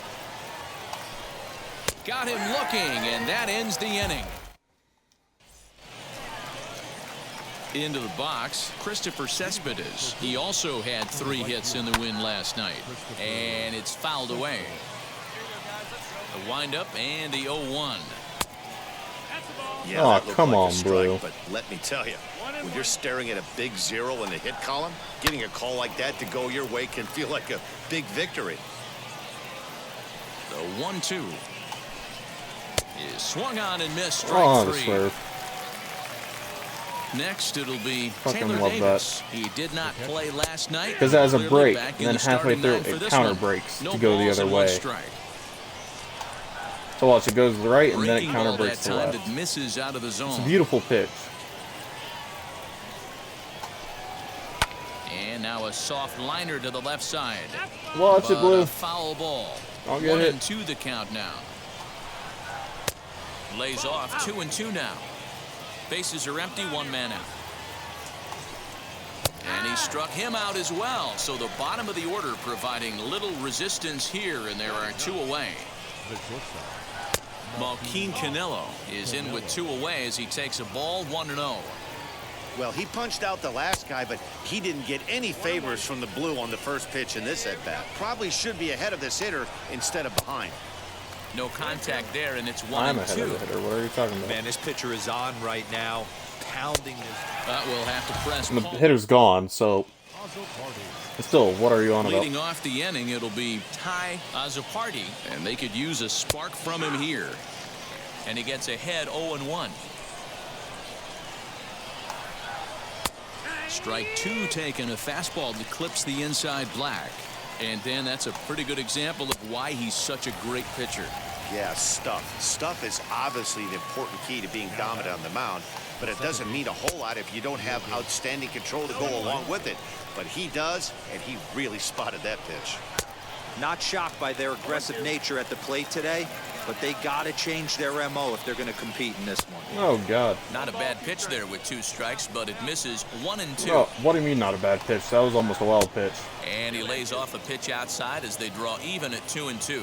Got him looking, and that ends the inning. Into the box, Christopher Cespedes. He also had 3 hits in the win last night, and it's fouled away. The windup and the 0-1. Yeah, Oh, that looked come like a on, strike, bro. But let me tell you, when you're staring at a big 0 in the hit column, getting a call like that to go your way can feel like a big victory. The 1-2 is swung on and missed. Oh, Strike the 3. swerve. Next, it'll be Fucking Taylor love Davis. He did not play last night. Because it has a Clearly break, back and in then the halfway starting through nine for it this counter one. breaks No to go the balls other and 1 way. strike. So watch, it goes right and then it Breaking counter ball breaks that to time left. that misses out of the zone. It's a beautiful pitch. And now a soft liner to the left side. Watch it, But Blue. a foul ball. I'll get it. 1-2 the count now. Lays off 2-2 now. Bases are empty, 1 man out. And he struck him out as well. So the bottom of the order providing little resistance here, and there are 2 away. The shortstop. Malquin Canelo is in with 2 away as he takes a ball 1-0. Well, he punched out the last guy, but he didn't get any favors from the Blue on the first pitch in this at-bat. Probably should be ahead of this hitter instead of behind. No contact there, and it's 1-2. I'm ahead of the hitter. What are you talking about? Man, this pitcher is on right now, pounding this. We'll have to press And the Paul. hitter's gone, so still, what are you on about? Leading off the inning, it'll be Ty Azapardi, and they could use a spark from him here. And he gets ahead 0-1. Strike 2 taken, a fastball that clips the inside black. And Dan, that's a pretty good example of why he's such a great pitcher. Yeah, stuff. Stuff is obviously the important key to being dominant on the mound, but it doesn't mean a whole lot if you don't have outstanding control to go along with it. But he does, and he really spotted that pitch. Not shocked by their aggressive nature at the plate today, but they got to change their MO if they're going to compete in this one. Oh, God. Not a bad pitch there with 2 strikes, but it misses 1-2. Oh, what do you mean not a bad pitch? That was almost a wild pitch. And he lays off a pitch outside as they draw even at 2-2.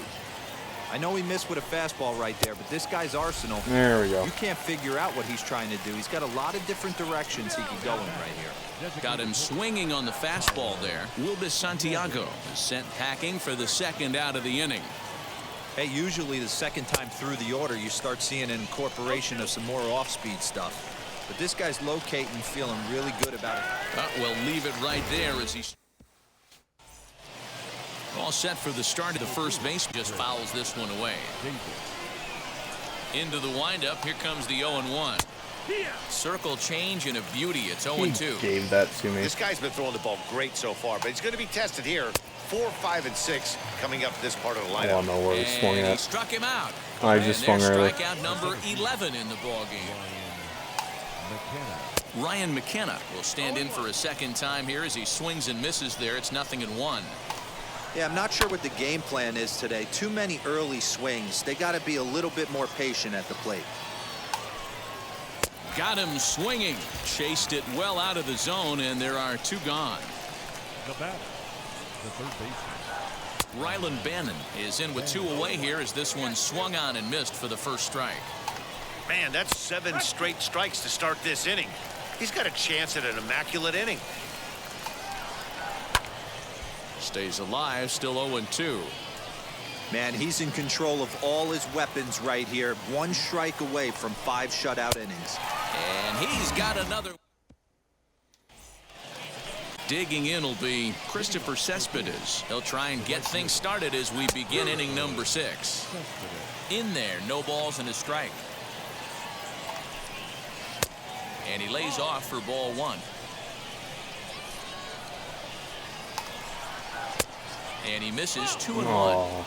I know he missed with a fastball right there, but this guy's arsenal, There we go. you can't figure out what he's trying to do. He's got a lot of different directions he can go in right here. Got him swinging on the fastball there. Wilbis Santiago is sent packing for the second out of the inning. Hey, usually the second time through the order, you start seeing an incorporation of some more off-speed stuff. But this guy's locating, feeling really good about it. We'll leave it right there as he... All set for the start of the first base. Just fouls this one away. Into the windup. Here comes the 0-1. Circle change and a beauty. It's 0-2. He gave that to me. This guy's been throwing the ball great so far, but he's going to be tested here. 4, 5, and 6 coming up this part of the I lineup. don't know where he swung And he at. struck him out. I just and swung there's early. strikeout number 11 in the ballgame. Ryan McKenna will stand in for a second time here as he swings and misses there. It's 0-1. Yeah, I'm not sure what the game plan is today. Too many early swings. They got to be a little bit more patient at the plate. Got him swinging. Chased it well out of the zone, and there are 2 gone. The batter, the third baseman. Rylan Bannon is in with 2 away here as this one swung on and missed for the first strike. Man, that's 7 straight strikes to start this inning. He's got a chance at an immaculate inning. Stays alive, still 0-2. Man, he's in control of all his weapons right here. 1 strike away from 5 shutout innings. And he's got another. Digging in will be Christopher Cespedes. He'll try and get things started as we begin inning number 6. In there, no balls and a strike. And he lays off for ball 1. And he misses 2-1. Aw.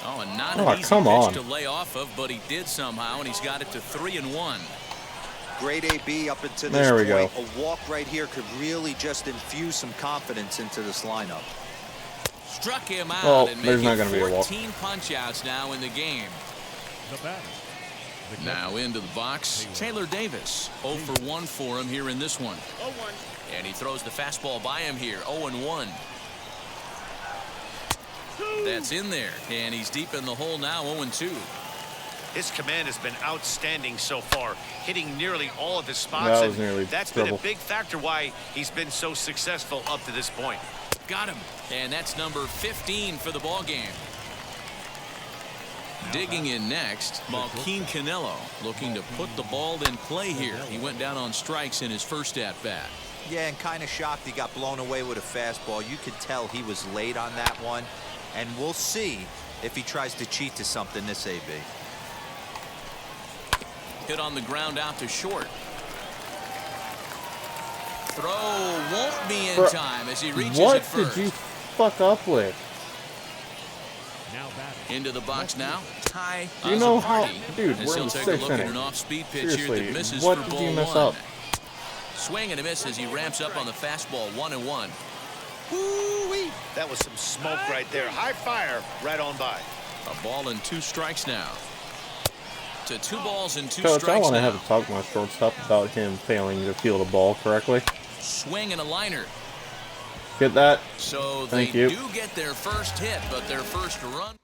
Oh, and not Oh, an easy come pitch on. to lay off of, but he did somehow, and he's got it to 3-1. Great AB up until this There we point. go. A walk right here could really just infuse some confidence into this lineup. Struck him out Well, and there's not making gonna be a walk. 14 punch-outs now in the game. The batter, the Now into the box, Taylor Davis. 0 for 1 for him here in this one. 0-1. And he throws the fastball by him here, 0-1. That's in there, and he's deep in the hole now, 0-2. His command has been outstanding so far, hitting nearly all of his spots. That was and nearly that's trouble. been a big factor why he's been so successful up to this point. Got him, and that's number 15 for the ball game. Digging in next, Malquin Canelo, looking to put the ball in play here. He went down on strikes in his first at-bat. Yeah, and kind of shocked he got blown away with a fastball. You could tell he was late on that one, and we'll see if he tries to cheat to something this AB. Hit on the ground out to short. Throw won't be in time as he reaches What it first. did you fuck up with? Into the box now. Ty You know how, Azapardi, dude, as we're he'll in take the a 6th look at inning. an off-speed pitch Seriously, here that misses what for did ball you mess 1. up? Swing and a miss as he ramps up on the fastball. 1-1. Woo-wee. That was some smoke right there. High fire right on by. A ball and 2 strikes now. To 2 balls and 2 Coach, I strikes want to now. have a talk to my shortstop about him failing to field a ball correctly. Swing and a liner. Get that? So Thank they you. do get their first hit, but their first run.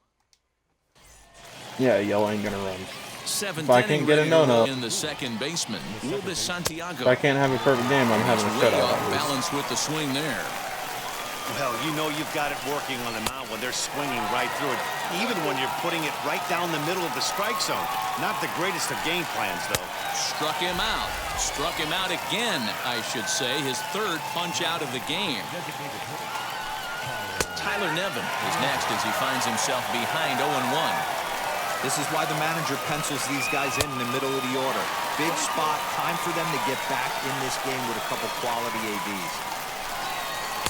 Yeah, yellow ain't gonna run. 7th If I inning can't get a regular no-no. in the second baseman, Lourdes Santiago. If I can't have a perfect game, I'm having a Way shutout. off at least. balance with the swing there. Well, you know you've got it working on the mound when they're swinging right through it, even when you're putting it right down the middle of the strike zone. Not the greatest of game plans, though. Struck him out. Struck him out again, I should say. His 3rd punch out of the game. Tyler Nevin is next as he finds himself behind 0-1. This is why the manager pencils these guys in the middle of the order. Big spot, time for them to get back in this game with a couple quality ABs.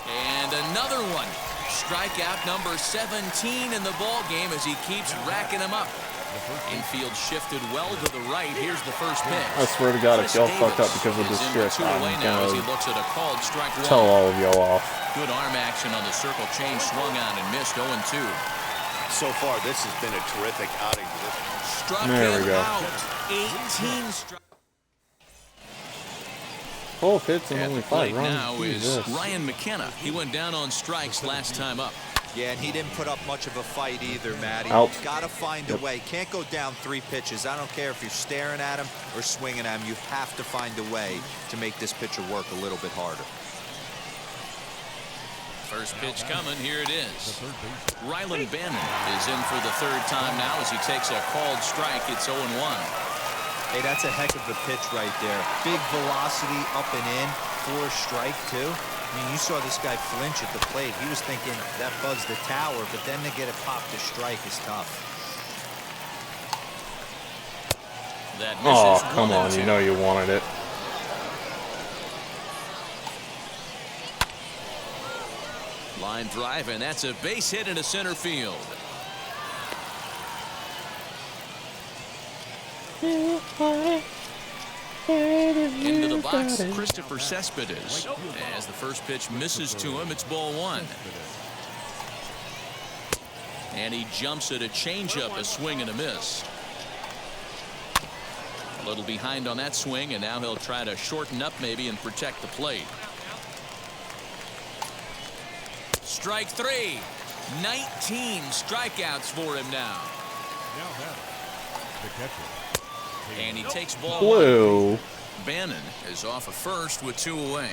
And another one. Strikeout number 17 in the ball game as he keeps racking them up. Infield shifted well to the right. Here's the first pitch. I swear to God, if y'all Chris fucked up Davis because of is this in shit, with 2 away I'm now as he gonna looks at a called strike 1. tell all of y'all off. Good arm action on the circle change, swung on and missed. 0-2. So far, this has been a terrific outing. Struck There we him go. out. 18 strikes. 12 hits and At only the 5 plate runs. now is Jesus. Ryan McKenna. He went down on strikes last time up. Yeah, and he didn't put up much of a fight either, Matty. Out. Got to find a way. Can't go down 3 pitches. I don't care if you're staring at him or swinging at him. You have to find a way to make this pitcher work a little bit harder. First pitch coming. Here it is. Rylan Bannon is in for the 3rd time now as he takes a called strike. It's 0-1. Hey, that's a heck of a pitch right there. Big velocity up and in for a strike, too. I mean, you saw this guy flinch at the plate. He was thinking that buzzed the tower, but then to get it popped to strike is tough. That Oh, misses. come 1 on. and You 2. know you wanted it. Line drive, and that's a base hit into center field. Into the box, Christopher Cespedes. As the first pitch misses to him, it's ball 1. And he jumps at a changeup, a swing and a miss. A little behind on that swing, and now he'll try to shorten up maybe and protect the plate. Strike 3. 19 strikeouts for him now. Now batting, the catcher. And he takes ball 1. Blue. Bannon is off of first with 2 away.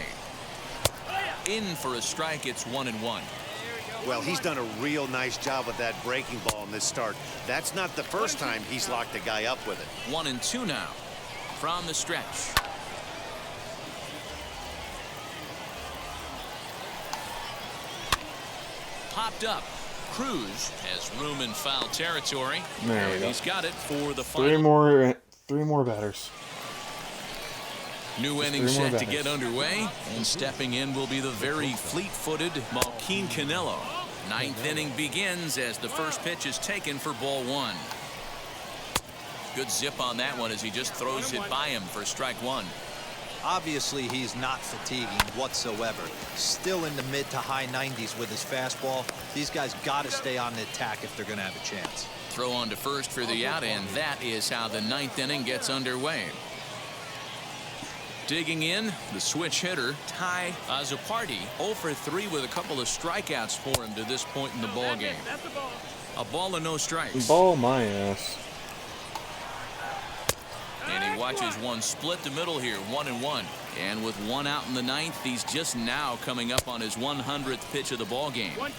In for a strike. It's 1-1. Well, he's done a real nice job with that breaking ball in this start. That's not the first time he's locked a guy up with it. 1-2 now from the stretch. Popped up. Cruz has room in foul territory. There we go. He's got it for the 3 final. more batters. New Just inning 3 more set to batters. get underway, and stepping in will be the very fleet-footed Malquin Canelo. 9th inning begins as the first pitch is taken for ball 1. Good zip on that one as he just throws it by him for strike 1. Obviously, he's not fatiguing whatsoever. Still in the mid to high 90s with his fastball. These guys got to stay on the attack if they're going to have a chance. Throw on to first for the out, and that is how the 9th inning gets underway. Digging in, the switch hitter, Ty Azapardi, 0 for 3 with a couple of strikeouts for him to this point in the ball game. A ball and no strikes. Ball my ass. And he watches one split the middle here, 1-1. And with 1 out in the 9th, he's just now coming up on his 100th pitch of the ball game. 1-2.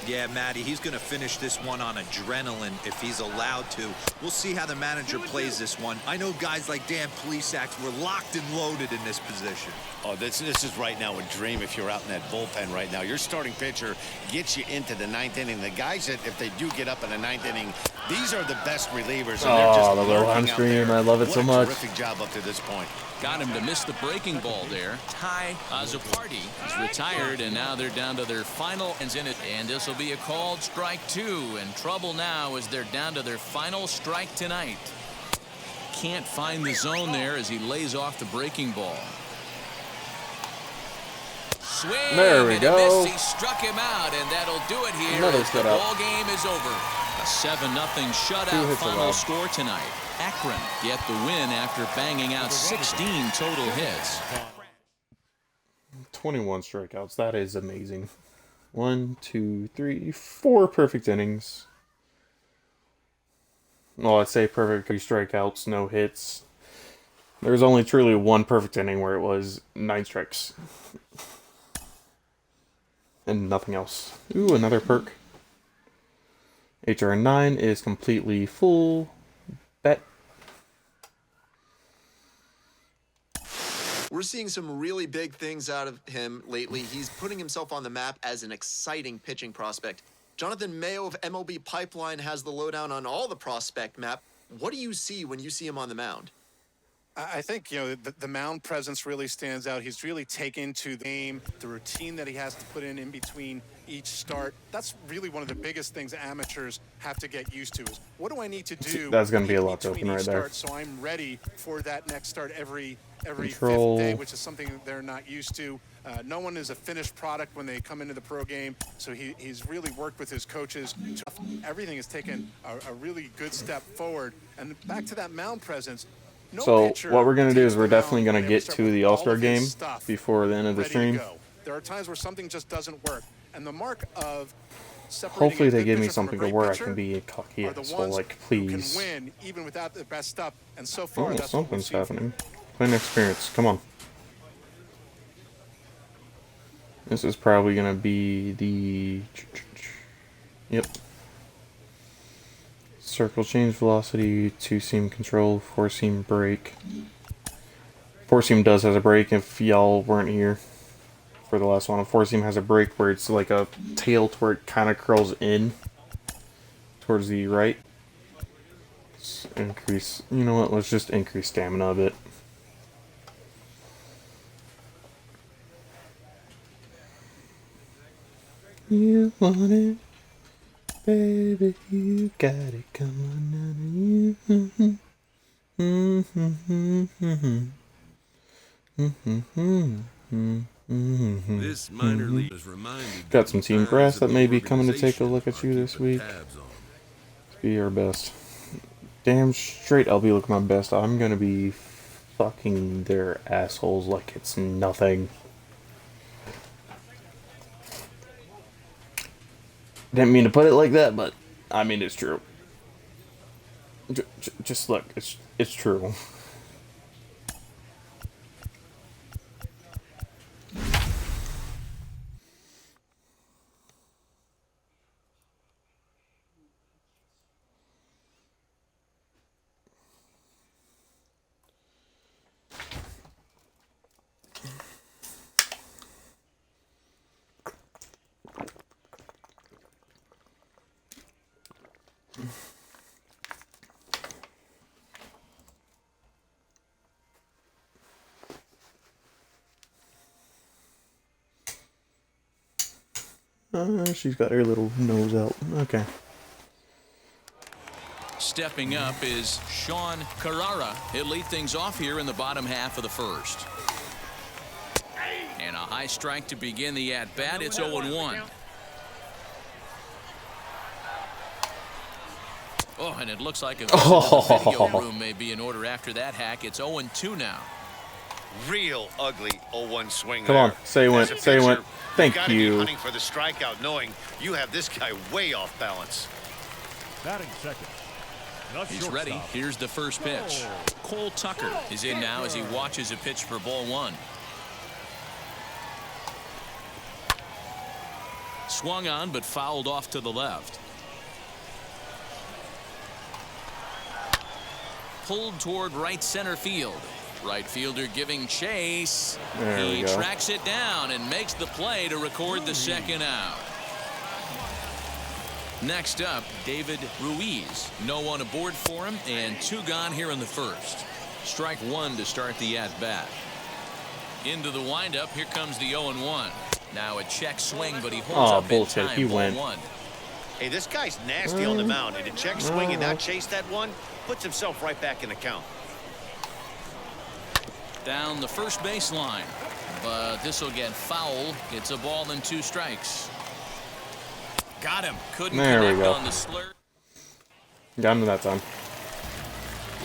Yeah, Matty, he's going to finish this one on adrenaline if he's allowed to. We'll see how the manager plays this one. I know guys like Dan Plesac were locked and loaded in this position. Oh, this is right now a dream if you're out in that bullpen right now. Your starting pitcher gets you into the 9th inning. The guys that, if they do get up in the 9th inning, these are the best relievers. And they're just the little hand screen. I love it so much. Terrific job up to this point. Got him to miss the breaking ball there. Ty Azzopardi is retired, and now they're down to their final ends in it. And this will be a called strike 2. And trouble now as they're down to their final strike tonight. Can't find the zone there as he lays off the breaking ball. Swing. There we go. He struck him out, and that'll do it here. Another as the shutout. ball game is over. A 7-0 shutout final score tonight. Akron get the win after banging out 16 total hits. 21 strikeouts. That is amazing. 1, 2, 3, 4 perfect innings. Well, I'd say perfect 3 strikeouts, no hits. There's only truly 1 perfect inning where it was 9 strikes. And nothing else. Ooh, another perk. HR9 is completely full. Bet. We're seeing some really big things out of him lately. He's putting himself on the map as an exciting pitching prospect. Jonathan Mayo of MLB Pipeline has the lowdown on all the prospect map. What do you see when you see him on the mound? I think, the mound presence really stands out. He's really taken to the game, the routine that he has to put in between each start. That's really one of the biggest things amateurs have to get used to is what do I need to do? That's going to be a lot to open right there. So I'm ready for that next start every Control. 5th day, which is something that they're not used to. No one is a finished product when they come into the pro game, so he's really worked with his coaches. Everything has taken a really good step forward. And back to that mound presence. So what we're going to do is we're definitely going to get to the All-Star game before the end of the stream. There are times where something just doesn't work. And the mark of hopefully they give me something to where I can be a cocky asshole, like, please. Can win even without the best stuff. And so far, Oh, that's something's happening. Playing experience. Come on. This is probably going to be the... Yep. Circle change velocity, 2-seam control, 4-seam break. 4-seam does has a break if y'all weren't here for the last one. A 4-seam has a break where it's like a tail to where it kind of curls in towards the right. Let's increase, you know what, let's just increase stamina a bit. You want it? Baby, you got it, come on now, This minor league is reminded. Got some team grass that may be coming to take a look at you this week. Be your best. Damn straight I'll be looking my best. I'm gonna be fucking their assholes like it's nothing. Didn't mean to put it like that, but I mean it's true. Just look, it's true. She's got her little nose out. Okay. Stepping up is Sean Carrara. He'll lead things off here in the bottom half of the first. And a high strike to begin the at-bat. It's 0-1. Oh, and it looks like a visit to the video room may be in order after that hack. It's 0-2 now. Real ugly 0-1 swing. Come on, say when, say when. Thank you. Gotta you. be hunting for the strikeout, knowing you have this guy way off balance. Batting second. He's ready. Here's the first pitch. Cole Tucker is in now as he watches a pitch for ball 1. Swung on but fouled off to the left. Pulled toward right center field. Right fielder giving chase. He tracks it down and makes the play to record the second out. Next up, David Ruiz. No one aboard for him and 2 gone here in the first. Strike 1 to start the at-bat. Into the windup. Here comes the 0-1. Now a check swing, but he holds up bullshit. in time. He went. 1. Hey, this guy's nasty on the mound, and to check swing and not chase that one puts himself right back in the count. Down the first baseline, but this will get foul. It's a ball and 2 strikes. Got him. Couldn't connect on the slur. Got him that time.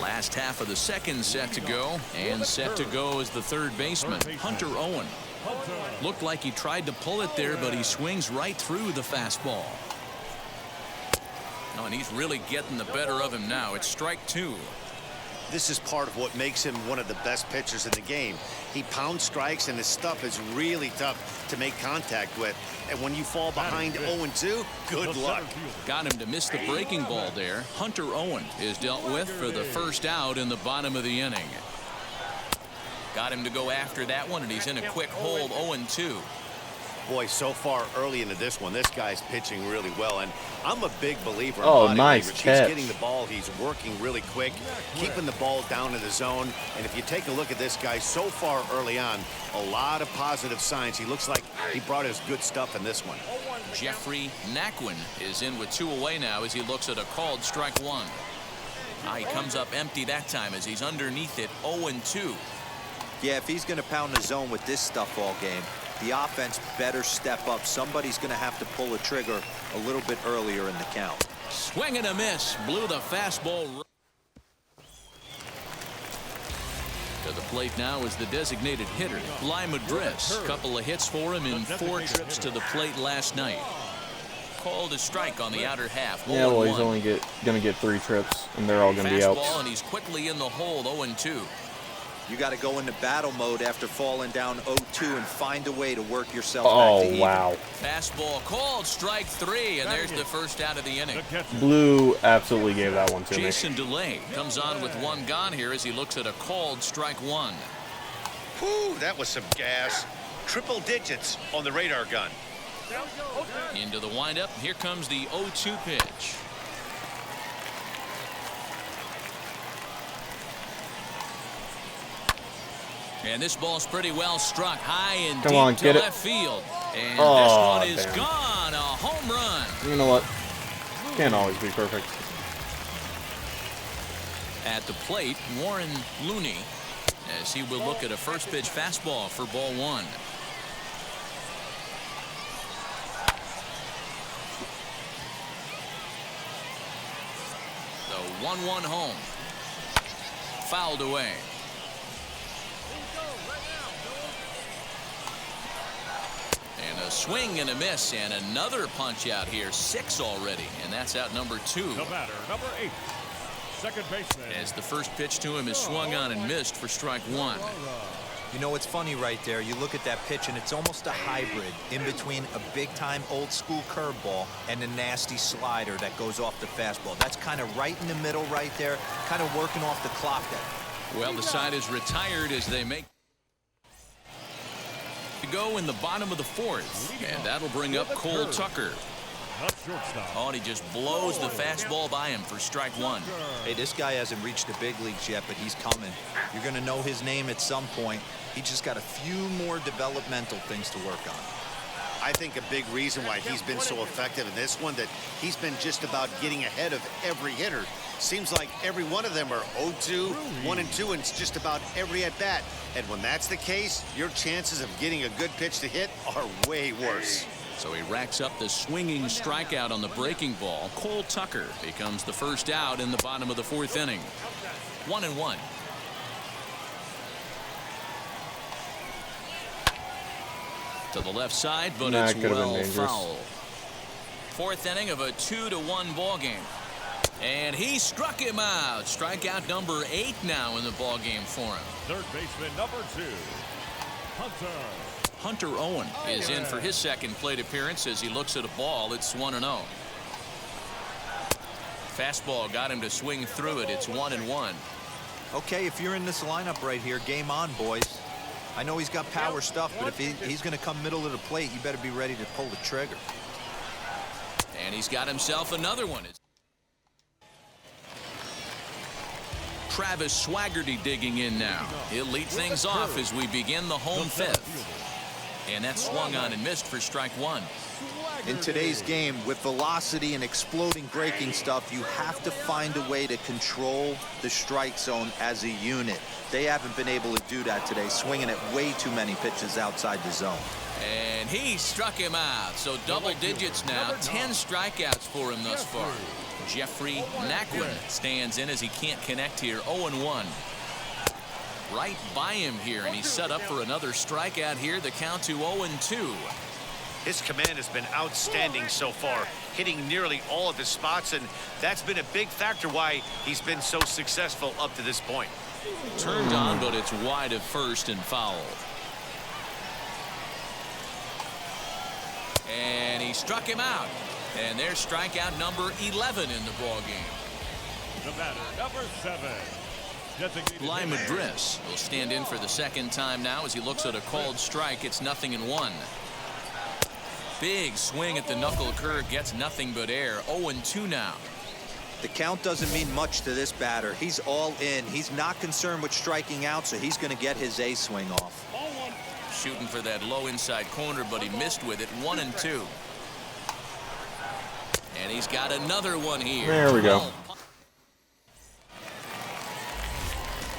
Last half of the second set to go, and set to go is the third baseman, Hunter Owen. Looked like he tried to pull it there, but he swings right through the fastball. Oh, and he's really getting the better of him now. It's strike 2. This is part of what makes him one of the best pitchers in the game. He pounds strikes, and his stuff is really tough to make contact with. And when you fall behind 0-2, good luck. Got him to miss the breaking ball there. Hunter Owen is dealt with for the first out in the bottom of the inning. Got him to go after that one, and he's in a quick hold. 0-2. Boy, so far early into this one, this guy's pitching really well, and I'm a big believer in body nice language. catch. He's getting the ball, he's working really quick, keeping the ball down in the zone, and if you take a look at this guy so far early on, a lot of positive signs. He looks like he brought his good stuff in this one. Jeffrey Naquin is in with 2 away now as he looks at a called strike 1. He comes up empty that time as he's underneath it. 0-2. Yeah, if he's going to pound the zone with this stuff all game, the offense better step up. Somebody's going to have to pull a trigger a little bit earlier in the count. Swing and a miss. Blew the fastball. To the plate now is the designated hitter, Bly Madris. Couple of hits for him in 4 trips to the plate last night. Called a strike on the outer half. Yeah, well, he's only going to get 3 trips, and they're all going to be outs. And he's quickly in the hold. 0-2. You got to go into battle mode after falling down 0-2 and find a way to work yourself back to even. Wow. Fastball called strike 3, and there's the first out of the inning. Blue absolutely gave that one to me. Jason DeLay comes on with 1 gone here as he looks at a called strike 1. Whew, that was some gas. Triple digits on the radar gun. Into the windup. Here comes the 0-2 pitch. And this ball's pretty well struck high and deep to left field. And this one is gone. A home run. You know what? Can't always be perfect. At the plate, Warren Looney, as he will look at a first pitch fastball for ball 1. The 1-1 home. Fouled away. And a swing and a miss, and another punch out here. 6 already, and that's out number 2. The batter, number 8, second baseman. As the first pitch to him is swung on and missed for strike 1. You know, it's funny right there. You look at that pitch, and it's almost a hybrid in between a big-time old-school curveball and a nasty slider that goes off the fastball. That's kind of right in the middle right there, kind of working off the clock there. Well, the side is retired as they make to go in the bottom of the 4th, and that'll bring up Cole Tucker. Oh, and he just blows the fastball by him for strike 1. Hey, this guy hasn't reached the big leagues yet, but he's coming. You're going to know his name at some point. He just got a few more developmental things to work on. I think a big reason why he's been so effective in this one, that he's been just about getting ahead of every hitter. Seems like every one of them are 0-2, 1-2, and it's just about every at-bat. And when that's the case, your chances of getting a good pitch to hit are way worse. So he racks up the swinging strikeout on the breaking ball. Cole Tucker becomes the first out in the bottom of the 4th inning. 1-1. To the left side, but it's well foul. 4th inning of a 2-1 ball game. And he struck him out. Strikeout number 8 now in the ball game for him. Third baseman number 2, Hunter Hunter Owen is in for his second plate appearance as he looks at a ball. It's 1-0. Fastball got him to swing through it. It's 1-1. Okay, if you're in this lineup right here, game on, boys. I know he's got power stuff, but if he's going to come middle of the plate, you better be ready to pull the trigger. And he's got himself another one. Travis Swaggerty digging in now. He'll lead things off as we begin the home fifth. And that swung on and missed for strike one. In today's game, with velocity and exploding breaking stuff, you have to find a way to control the strike zone as a unit. They haven't been able to do that today, swinging at way too many pitches outside the zone. And he struck him out. So double digits now, 10 strikeouts for him thus far. Jeffrey Naquin stands in as he can't connect here. 0-1. Right by him here, and he's set up for another strikeout here. The count to 0-2. His command has been outstanding so far, hitting nearly all of his spots, and that's been a big factor why he's been so successful up to this point. Turned on, but it's wide of first and foul. And he struck him out. And there's strikeout number 11 in the ball game. The batter, number 7. Lyman Driss will stand in for the second time now as he looks at a called strike. It's 0-1. Big swing at the knuckle curve, gets nothing but air. 0-2 now. The count doesn't mean much to this batter. He's all in. He's not concerned with striking out, so he's going to get his A swing off. Shooting for that low inside corner, but he missed with it. 1-2. And he's got another one here. There we go.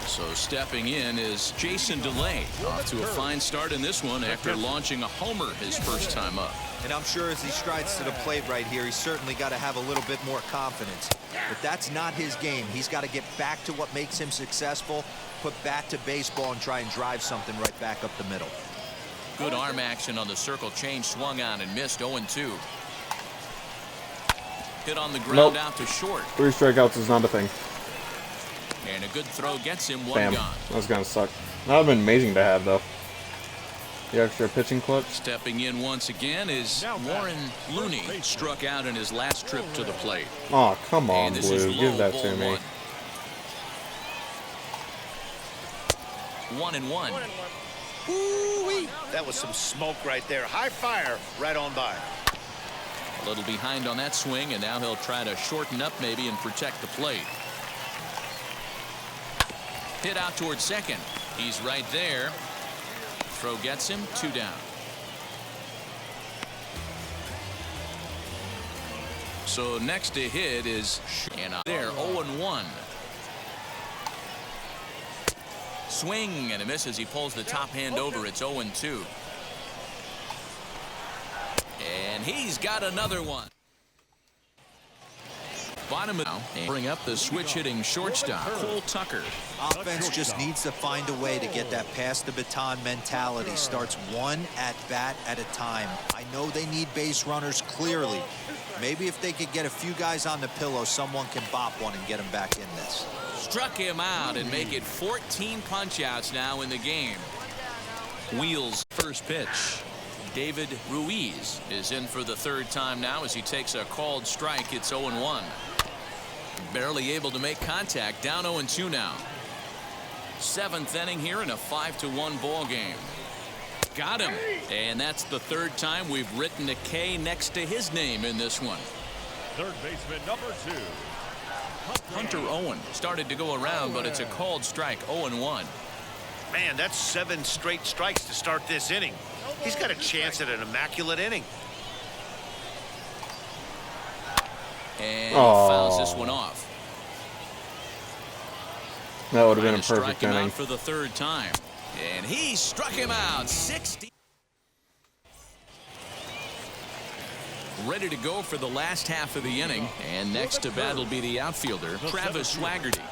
So stepping in is Jason DeLay, off to a fine start in this one after launching a homer his first time up. And I'm sure as he strides to the plate right here, he's certainly got to have a little bit more confidence. But that's not his game. He's got to get back to what makes him successful, put bat to baseball, and try and drive something right back up the middle. Good arm action on the circle change, swung on and missed. 0-2. Hit on the ground out to short. 3 strikeouts is not a thing. And a good throw gets him one Damn, gone. that was gonna suck. That would have been amazing to have, though. The extra pitching clutch. Stepping in once again is Warren Looney, struck out in his last trip to the plate. Oh, come on, And this Blue. is Give low, that ball to me. 1-1. Woo-wee. That was some smoke right there. High fire right on by. A little behind on that swing, and now he'll try to shorten up maybe and protect the plate. Hit out towards second. He's right there. Throw gets him. 2 down. So next to hit is and there. 0-1. Swing and a miss as he pulls the top hand over. It's 0-2. And he's got another one. Bottom now, and bring up the switch hitting shortstop, Cole Tucker. Offense just needs to find a way to get that pass the baton mentality. Starts one at bat at a time. I know they need base runners clearly. Maybe if they could get a few guys on the pillow, someone can bop one and get him back in this. Struck him out and make it 14 punch-outs now in the game. Wheels first pitch. David Ruiz is in for the third time now as he takes a called strike. It's 0-1. Barely able to make contact. Down 0-2 now. 7th inning here in a 5-1 ball game. Got him. And that's the third time we've written a K next to his name in this one. Third baseman number 2. Hunter Owen started to go around, but it's a called strike. 0-1. Man, that's 7 straight strikes to start this inning. He's got a chance at an immaculate inning. And he fouls this one off. That would have been a Strike perfect him inning. out for the third time. And he struck him out. 60. Ready to go for the last half of the inning. And next to bat will be the outfielder, Travis Swaggerty.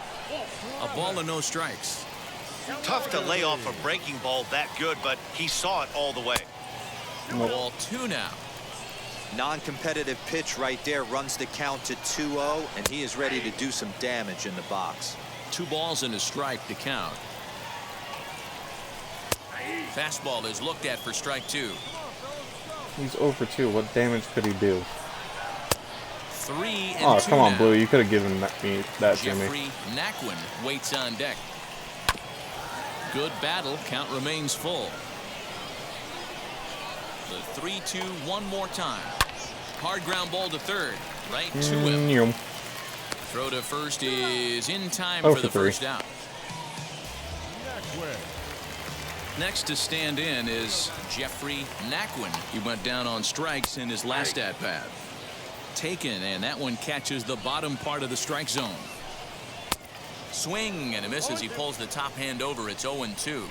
A ball and no strikes. Tough to lay off a breaking ball that good, but he saw it all the way. Ball 2 now. Non-competitive pitch right there runs the count to 2-0, and he is ready to do some damage in the box. 2 balls and a strike to count. Fastball is looked at for strike 2. He's over 2. What damage could he do? 3 and 2 Oh, come on, now. Blue. You could have given that to me. Jeffrey Naquin waits on deck. Good battle. Count remains full. The 3-2 one more time. Hard ground ball to third. Right to him. Throw to first is in time for the first out. Next to stand in is Jeffrey Naquin. He went down on strikes in his last at-bat. Taken, and that one catches the bottom part of the strike zone. Swing and a miss as he pulls the top hand over. It's 0-2.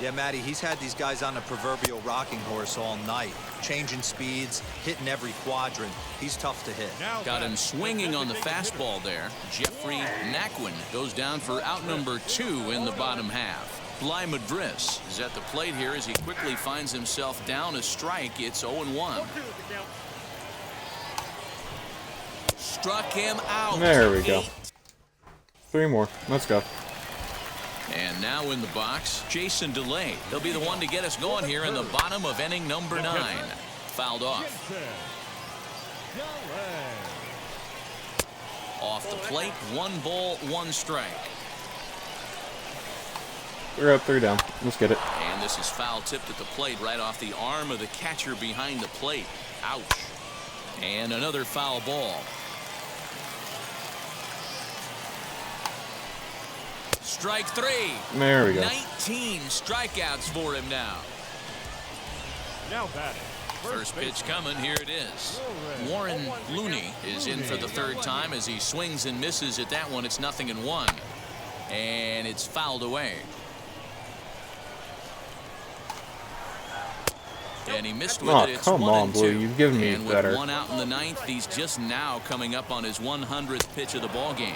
Yeah, Matty, he's had these guys on a proverbial rocking horse all night, changing speeds, hitting every quadrant. He's tough to hit. Got him swinging on the fastball there. Jeffrey Naquin goes down for out number 2 in the bottom half. Bly Madris is at the plate here as he quickly finds himself down a strike. It's 0-1. Struck him out. There we go. 3 more. Let's go. And now in the box, Jason DeLay. He'll be the one to get us going here in the bottom of inning number 9. Fouled off. Off the plate, 1 ball, 1 strike. We're up 3 down. Let's get it. And this is foul tipped at the plate right off the arm of the catcher behind the plate. Ouch. And another foul ball. Strike 3. There we go. 19 strikeouts for him now. Now batting. First pitch coming. Here it is. Warren Looney is in for the 3rd time as he swings and misses at that one. It's 0-1. And it's fouled away. And he missed with it. It's come on, 1-2. Blue. You've given me and better. with 1 out in the 9th, he's just now coming up on his 100th pitch of the ball game.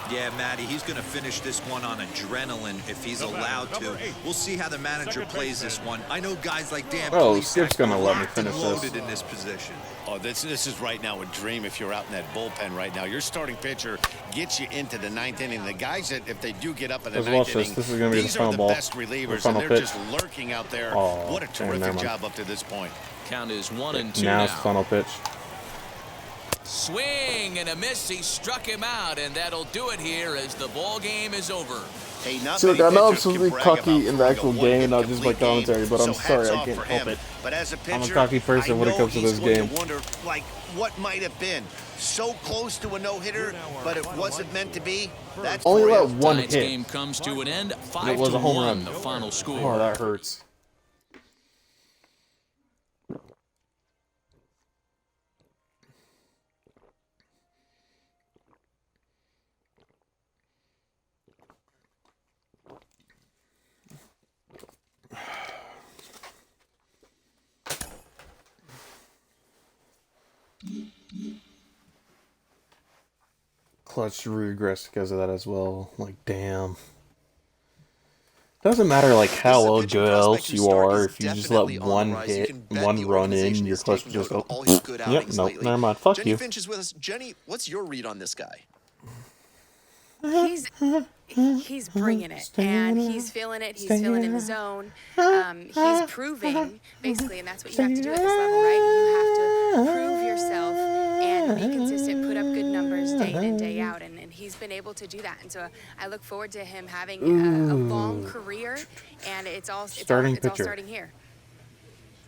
Yeah, Matty, he's going to finish this one on adrenaline if he's allowed to. We'll see how the manager plays this one. I know guys like Dan Skip's going to let me finish loaded this. in this position. Oh, this is right now a dream if you're out in that bullpen right now. Your starting pitcher gets you into the 9th inning. The guys that, if they do get up in the 9th inning, This is going to be the these final are the ball. best relievers, and they're just lurking out there. Oh, what a terrific job up to this point. Count is 1-2 now. It's final pitch. Swing and a miss. He struck him out, and that'll do it here as the ball game is over. Hey, not So many I know I'm pitchers supposed to can be brag cocky about in the throwing actual a game, not one-hit just my complete commentary, but I'm so sorry, hats I off can't for help him. it. But as a pitcher, I'm a cocky person when it comes to this game. I wonder, like, what might have been. So close to a no-hitter, but it wasn't meant to be. That's Only for let you. one Tonight's hit. game comes to an end. And it was a home 5-1, run. the final score. Oh, that hurts. Clutch regressed because of that as well. Like, damn. Doesn't matter like how well good else you are, if you just let one hit, one run in, your clutch will just go. Yep, nope, never mind. Fuck Jenny you. Finch is with us. Jenny, what's your read on this guy? He's bringing it, and he's feeling it. He's feeling in the zone. He's proving, basically, and that's what you have to do at this level, right? You have to prove yourself and be consistent, put up good numbers day in and day out, and he's been able to do that. And so I look forward to him having a long career, and it's all starting here.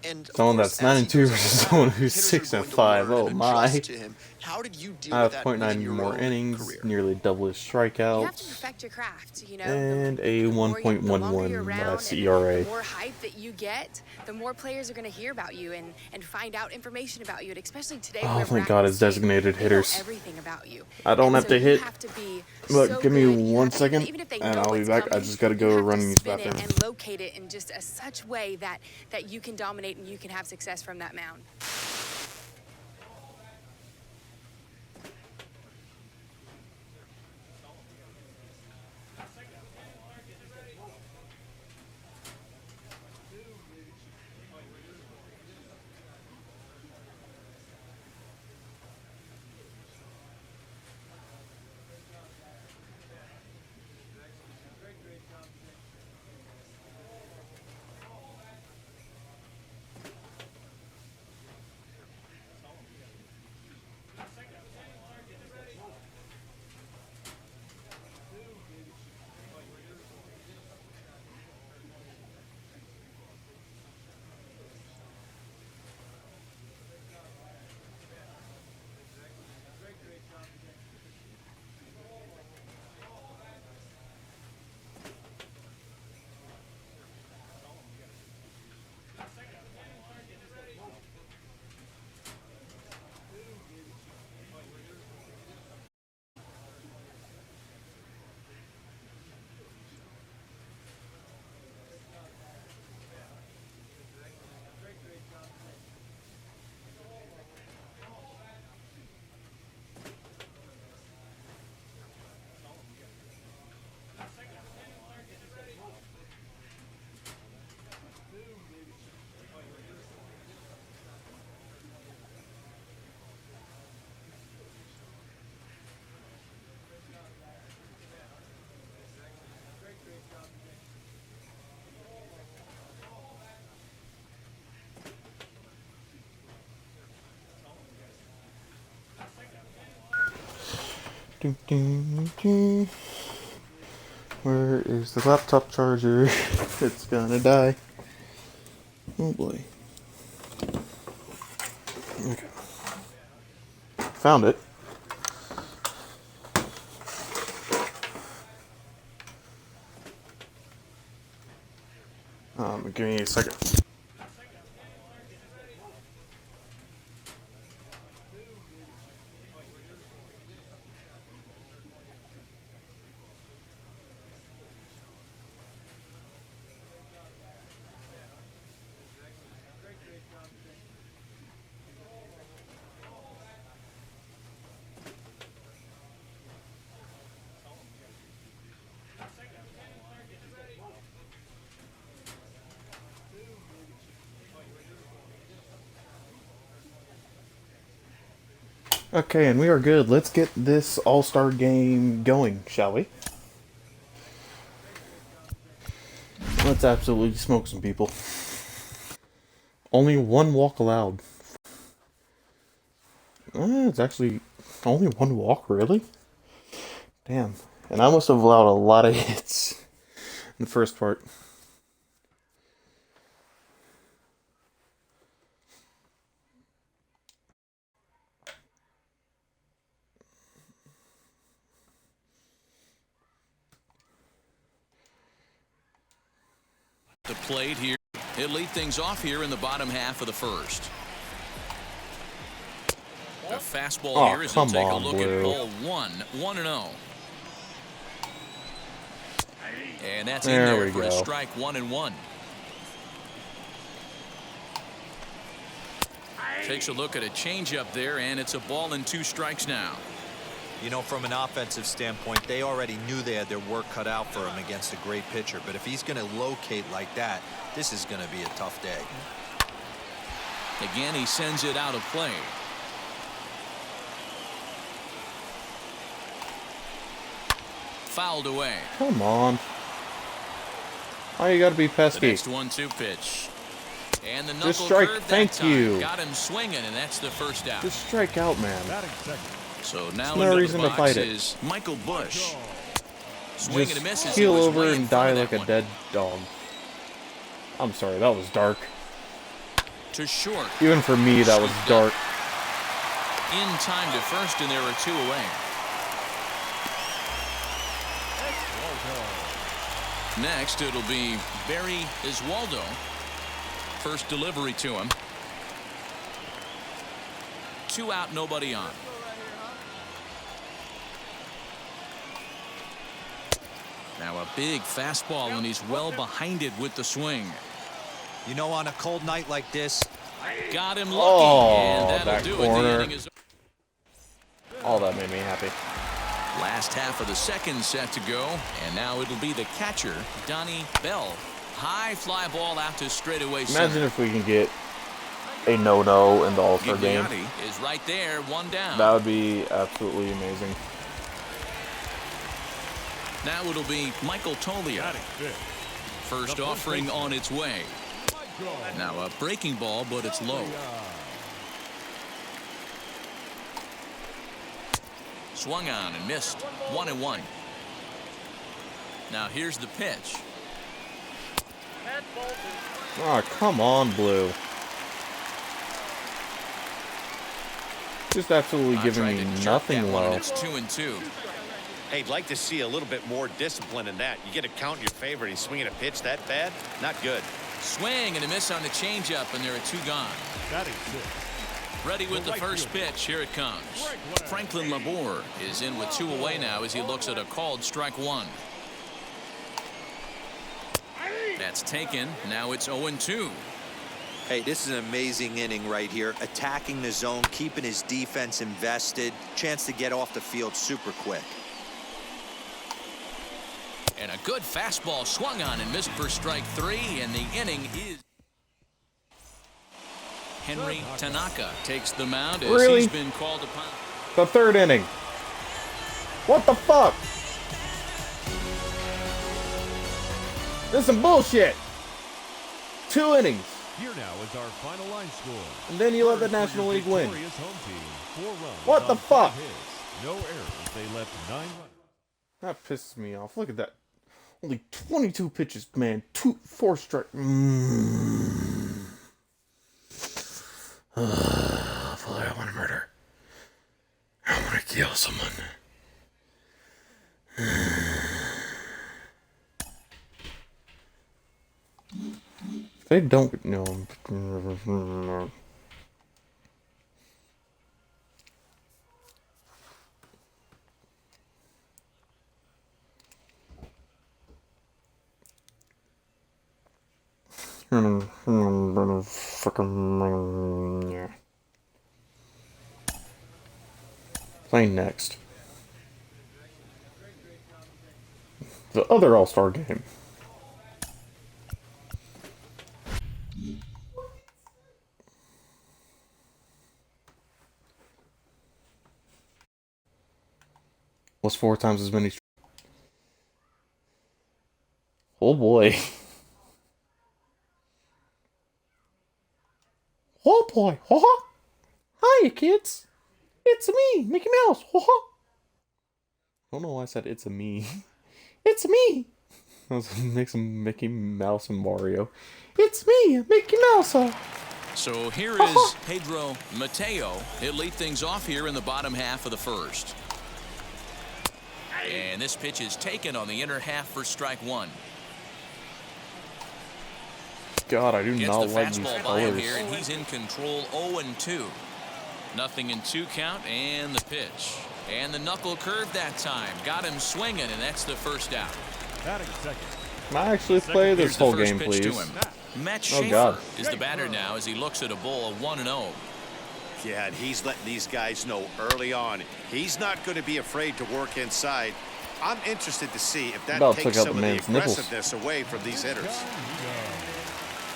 And Someone that's 9-2 versus someone who's 6-5. Oh my! How did you deal I with have that 0.9 your more own innings, career? nearly double his You have to strikeouts, perfect your craft, you know. and a the longer you're 1.11 around, CRA. and the more hype that you get, the more players are going to hear about you and find out information about you, and especially today. Oh, where thank we're God at it's this stage, designated they know hitters. everything about you. I don't And have so to you hit. have to be Look, so give me good. You 1 have to- second, even if they and know I'll be what's back. I coming, just gotta you go have run to and use spin it bathroom. and locate it in just such way that you can dominate and you can have success from that mound. Where is the laptop charger? It's gonna die. Oh boy. Okay. Found it. Give me a second. Okay, and we are good. Let's get this All-Star game going, shall we? Let's absolutely smoke some people. Only one walk allowed. It's actually only one walk, really? Damn. And I must have allowed a lot of hits in the first part. The plate here. He'll lead things off here in the bottom half of the first. The fastball here as he'll take a look at ball 1. 1-0. And that's in there for a strike. 1-1. Takes a look at a changeup there, and it's a ball and 2 strikes now. You know, from an offensive standpoint, they already knew they had their work cut out for him against a great pitcher. But if he's going to locate like that, this is going to be a tough day. Again, he sends it out of play. Fouled away. Come on. Why you gotta be pesky? The next 1-2 pitch. And the knuckle just strike. curve Thank that time. you. Got him swinging, and that's the first out. Just strike out, man. So now no reason the to box fight it. is Michael Bush. Swing Just and a miss as keel he was over way in and front die of like that a one. dead dog. I'm sorry, that was dark. To short. Even for me, that was dark. In time to first, and there are 2 away. Next, it'll be Barry Iswaldo. First delivery to him. 2 out, nobody on. Now a big fastball, and he's well behind it with the swing. You know, on a cold night like this, got him lucky, and that'll that do corner. it. The inning is All that made me happy. last half of the second set to go, and now it'll be the catcher, Donnie Bell. High fly ball out to straightaway center. Imagine if we can get a no-no in the All-Star game. Gigliotti is right there, 1 down. That would be absolutely amazing. Now it'll be Michael Toglia. First offering on its way. Now a breaking ball, but it's low. Swung on and missed. 1-1. Now here's the pitch. Oh, come on, Blue. Just absolutely giving me nothing low. It's 2-2. Hey, I'd like to see a little bit more discipline in that. You get a count in your favor, and he's swinging a pitch that bad? Not good. Swing and a miss on the changeup, and there are 2 gone. Ready with the first pitch. Here it comes. Franklin Labor is in with 2 away now as he looks at a called strike 1. That's taken. Now it's 0-2. hey, this is an amazing inning right here. Attacking the zone, keeping his defense invested. Chance to get off the field super quick. And a good fastball swung on and missed for strike 3, and the inning is. Henry Tanaka takes the mound as Really? he's been called upon. The 3rd inning. What the fuck? This is some bullshit. 2 innings. Here now is our final line score. And then you let the National League win. What the fuck? No errors. They left 9 runners. That pisses me off. Look at that. Only 22 pitches, man. 4 strike. Boy, I want to murder. I want to kill someone. They don't know. Fucking. Playing next. The other All-Star game. Was 4 times as many. Oh boy. Oh boy. Oh. Hiya, kids. It's me, Mickey Mouse. Oh. I don't know why I said it's a me. It's me. I was gonna make some Mickey Mouse and Mario. It's me, Mickey Mouse. So here is Pedro Mateo. He'll lead things off here in the bottom half of the first. And this pitch is taken on the inner half for strike 1. God, I do Gets not the like these fastball by him colors. here, and he's in control. 0-2. Nothing in 2 count, and the pitch. And the knuckle curve that time. Got him swinging, and that's the first out. Batting second. Can I actually play this Here's the whole first game, pitch please? to him. Matt Oh, Schaefer God. is the batter now as he looks at a ball of 1-0. Yeah, and he's letting these guys know early on he's not going to be afraid to work inside. I'm interested to see if that About takes took out some the of the man's nipples. aggressiveness away from these hitters.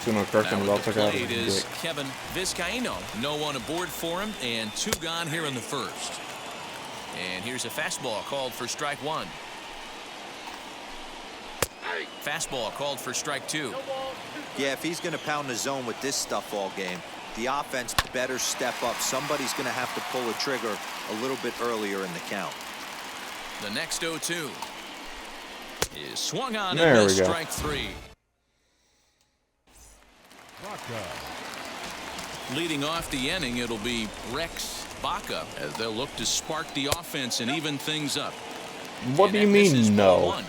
So no correction, Now but I'll at the check out plate is his dick. Kevin Vizcaino. No one aboard for him, and 2 gone here in the first. And here's a fastball called for strike 1. Fastball called for strike 2. Yeah, if he's going to pound the zone with this stuff all game, the offense better step up. Somebody's going to have to pull the trigger a little bit earlier in the count. The next 0-2 is swung on There and we missed, go. strike 3. Leading off the inning, it'll be Rex Baca as they'll look to spark the offense and even things up. What And do you that misses mean, ball no? 1.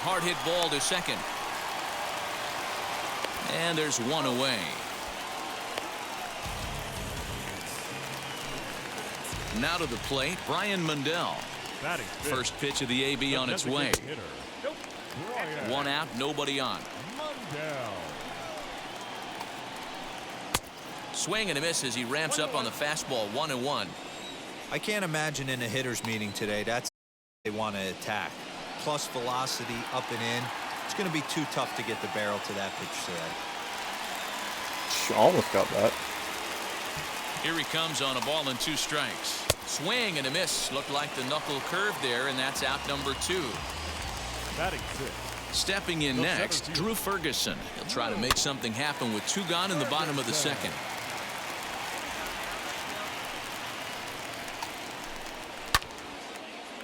Hard hit ball to second. And there's 1 away. Now to the plate, Brian Mundell. Batting fifth. First pitch of the AB on its way. Designated hitter, Brian 1 out, nobody on. Mundell. Swing and a miss as he ramps up on the fastball. 1-1. I can't imagine in a hitter's meeting today that's they want to attack. Plus velocity up and in. It's going to be too tough to get the barrel to that pitch today. Almost got that. Here he comes on a ball and 2 strikes. Swing and a miss. Looked like the knuckle curve there, and that's out number 2. Batting sixth. Stepping in next, Drew Ferguson. He'll try to make something happen with 2 gone in the bottom of the second.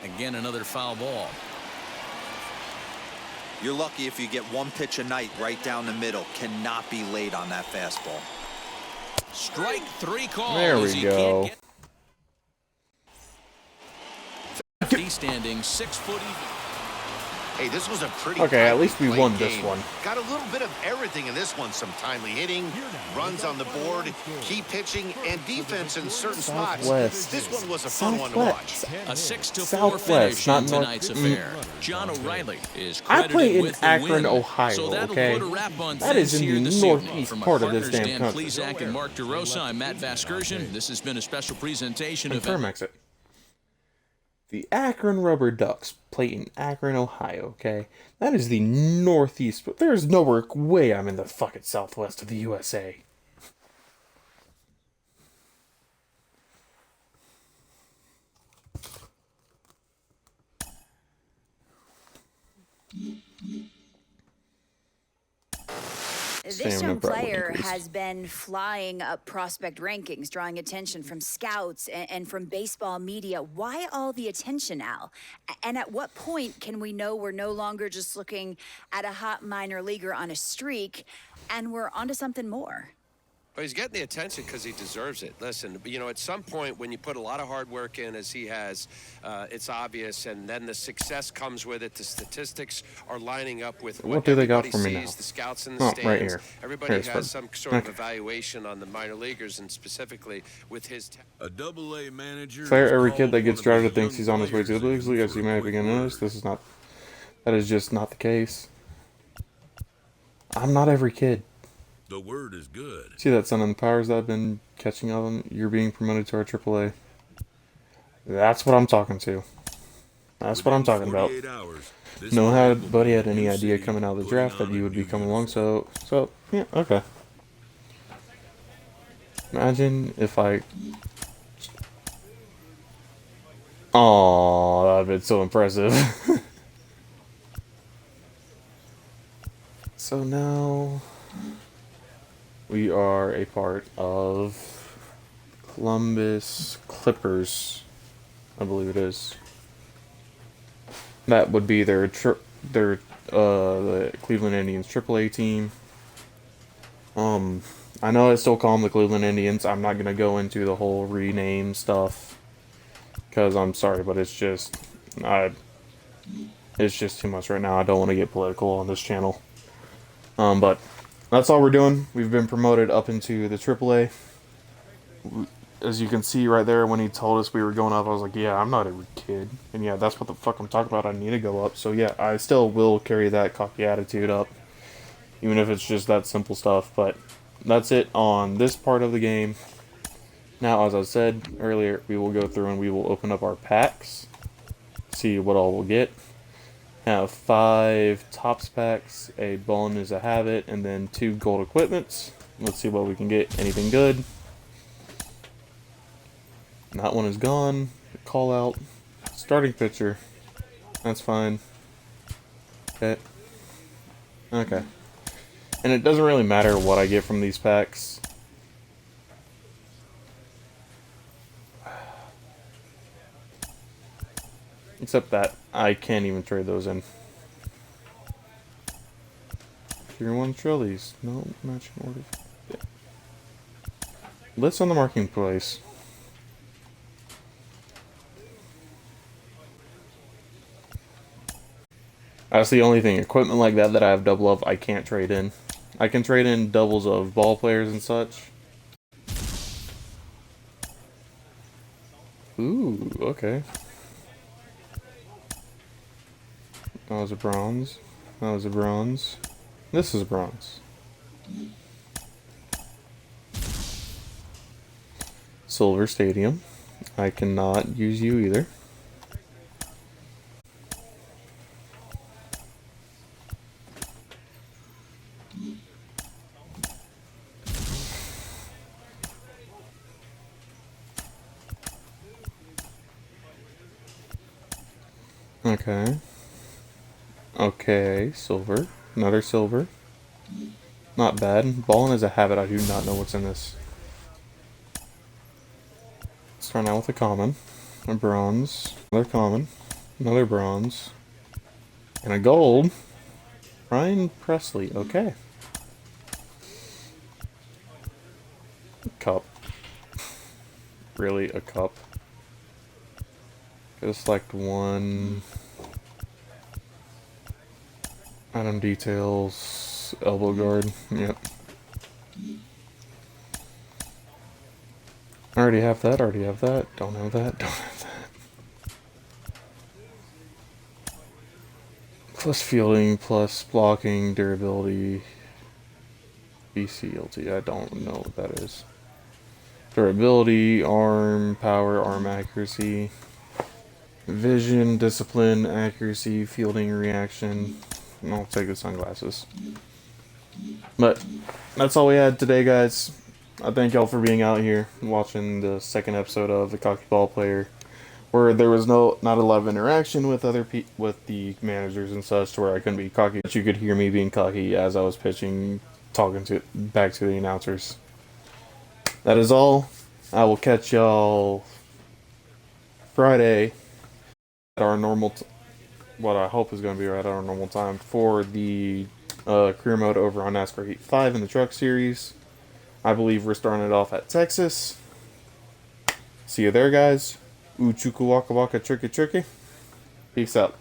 Again, another foul ball. You're lucky if you get 1 pitch a night right down the middle. Cannot be late on that fastball. Strike 3 call. There as we he go. can't get... He's standing 6 foot even. Hey, this was a pretty Okay, at least we late won this game. one. Got a little bit of everything in this one. Some timely hitting, runs on the board, key pitching, and defense in certain spots. Southwest. This one was a fun one to watch. A 6-4 Southwest, finish not in North- tonight's affair. John O'Reilly is I credited play in with the Akron, win. Ohio, So that'll okay? put a wrap on That things is in here the this evening. northeast From part our of this partners, damn Dan country. Plesac and Mark DeRosa, I'm Matt Vasgersian. This has been a special presentation of Confirm exit. The Akron Rubber Ducks play in Akron, Ohio, okay? That is the northeast, but there's nowhere way I'm in the fucking southwest of the USA. This young player has been flying up prospect rankings, drawing attention from scouts and from baseball media. Why all the attention, Al? And at what point can we know we're no longer just looking at a hot minor leaguer on a streak and we're onto something more? Well, he's getting the attention because he deserves it. Listen, you know, at some point when you put a lot of hard work in, as he has, it's obvious, and then the success comes with it. The statistics are lining up with what do they got everybody for me sees, now? the scouts in the stands. Right here. Everybody has some sort of evaluation on the minor leagers, and specifically with his. A double-A manager. Fair, every kid that gets drafted thinks he's on his way to the bigs league. As you may have begun to notice, this is not. That is just not the case. I'm not every kid. The word is good. See that Sun and the Powers that I've been catching up on? You're being promoted to our AAA. That's what I'm talking to. That's what I'm talking about. Nobody had any idea coming out of the draft that you would be coming along, so yeah, okay. Imagine if I... Oh, that would have been so impressive. So now... we are a part of Columbus Clippers, I believe it is. That would be the Cleveland Indians AAA team. I know I still call them the Cleveland Indians. I'm not gonna go into the whole rename stuff because I'm sorry, but it's just too much right now. I don't want to get political on this channel. But that's all we're doing. We've been promoted up into the AAA. As you can see right there, when he told us we were going up, I was like, yeah, I'm not every kid. And yeah, that's what the fuck I'm talking about. I need to go up. So yeah, I still will carry that cocky attitude up. Even if it's just that simple stuff. But that's it on this part of the game. Now, as I said earlier, we will go through and we will open up our packs. See what all we'll get. Have 5 Topps packs, a Ballin' Is a Habit, and then 2 gold equipments. Let's see what we can get. Anything good? That one is gone. Call out. Starting pitcher. That's fine. Okay. Okay. And it doesn't really matter what I get from these packs. Except that I can't even trade those in. Tier 1 Trillies. No matching order. Yeah. List on the marketplace. That's the only thing. Equipment like that I have double of, I can't trade in. I can trade in doubles of ball players and such. Ooh, okay. That was a bronze. That was a bronze. This is a bronze. Silver Stadium. I cannot use you either. Okay. Okay, silver. Another silver. Not bad. Ballin' Is a Habit. I do not know what's in this. Starting out with a common. A bronze. Another common. Another bronze. And a gold. Ryan Presley. Okay. Cup. Really, a cup. Gotta select one. Item details. Elbow guard. Yep. I already have that. Already have that. Don't have that. Don't have that. Plus fielding, plus blocking, durability. BCLT. I don't know what that is. Durability, arm, power, arm accuracy. Vision, discipline, accuracy, fielding, reaction. I'll take the sunglasses. But that's all we had today, guys. I thank y'all for being out here watching the second episode of The Cocky Ball Player, where there was not a lot of interaction with with the managers and such, to where I couldn't be cocky, but you could hear me being cocky as I was pitching talking to back to the announcers. That is all. I will catch y'all Friday at our normal, what I hope is going to be right at our normal time for the career mode over on NASCAR Heat 5 in the Truck Series. I believe we're starting it off at Texas. See you there, guys. Ooh, chuka waka waka tricky tricky. Peace out.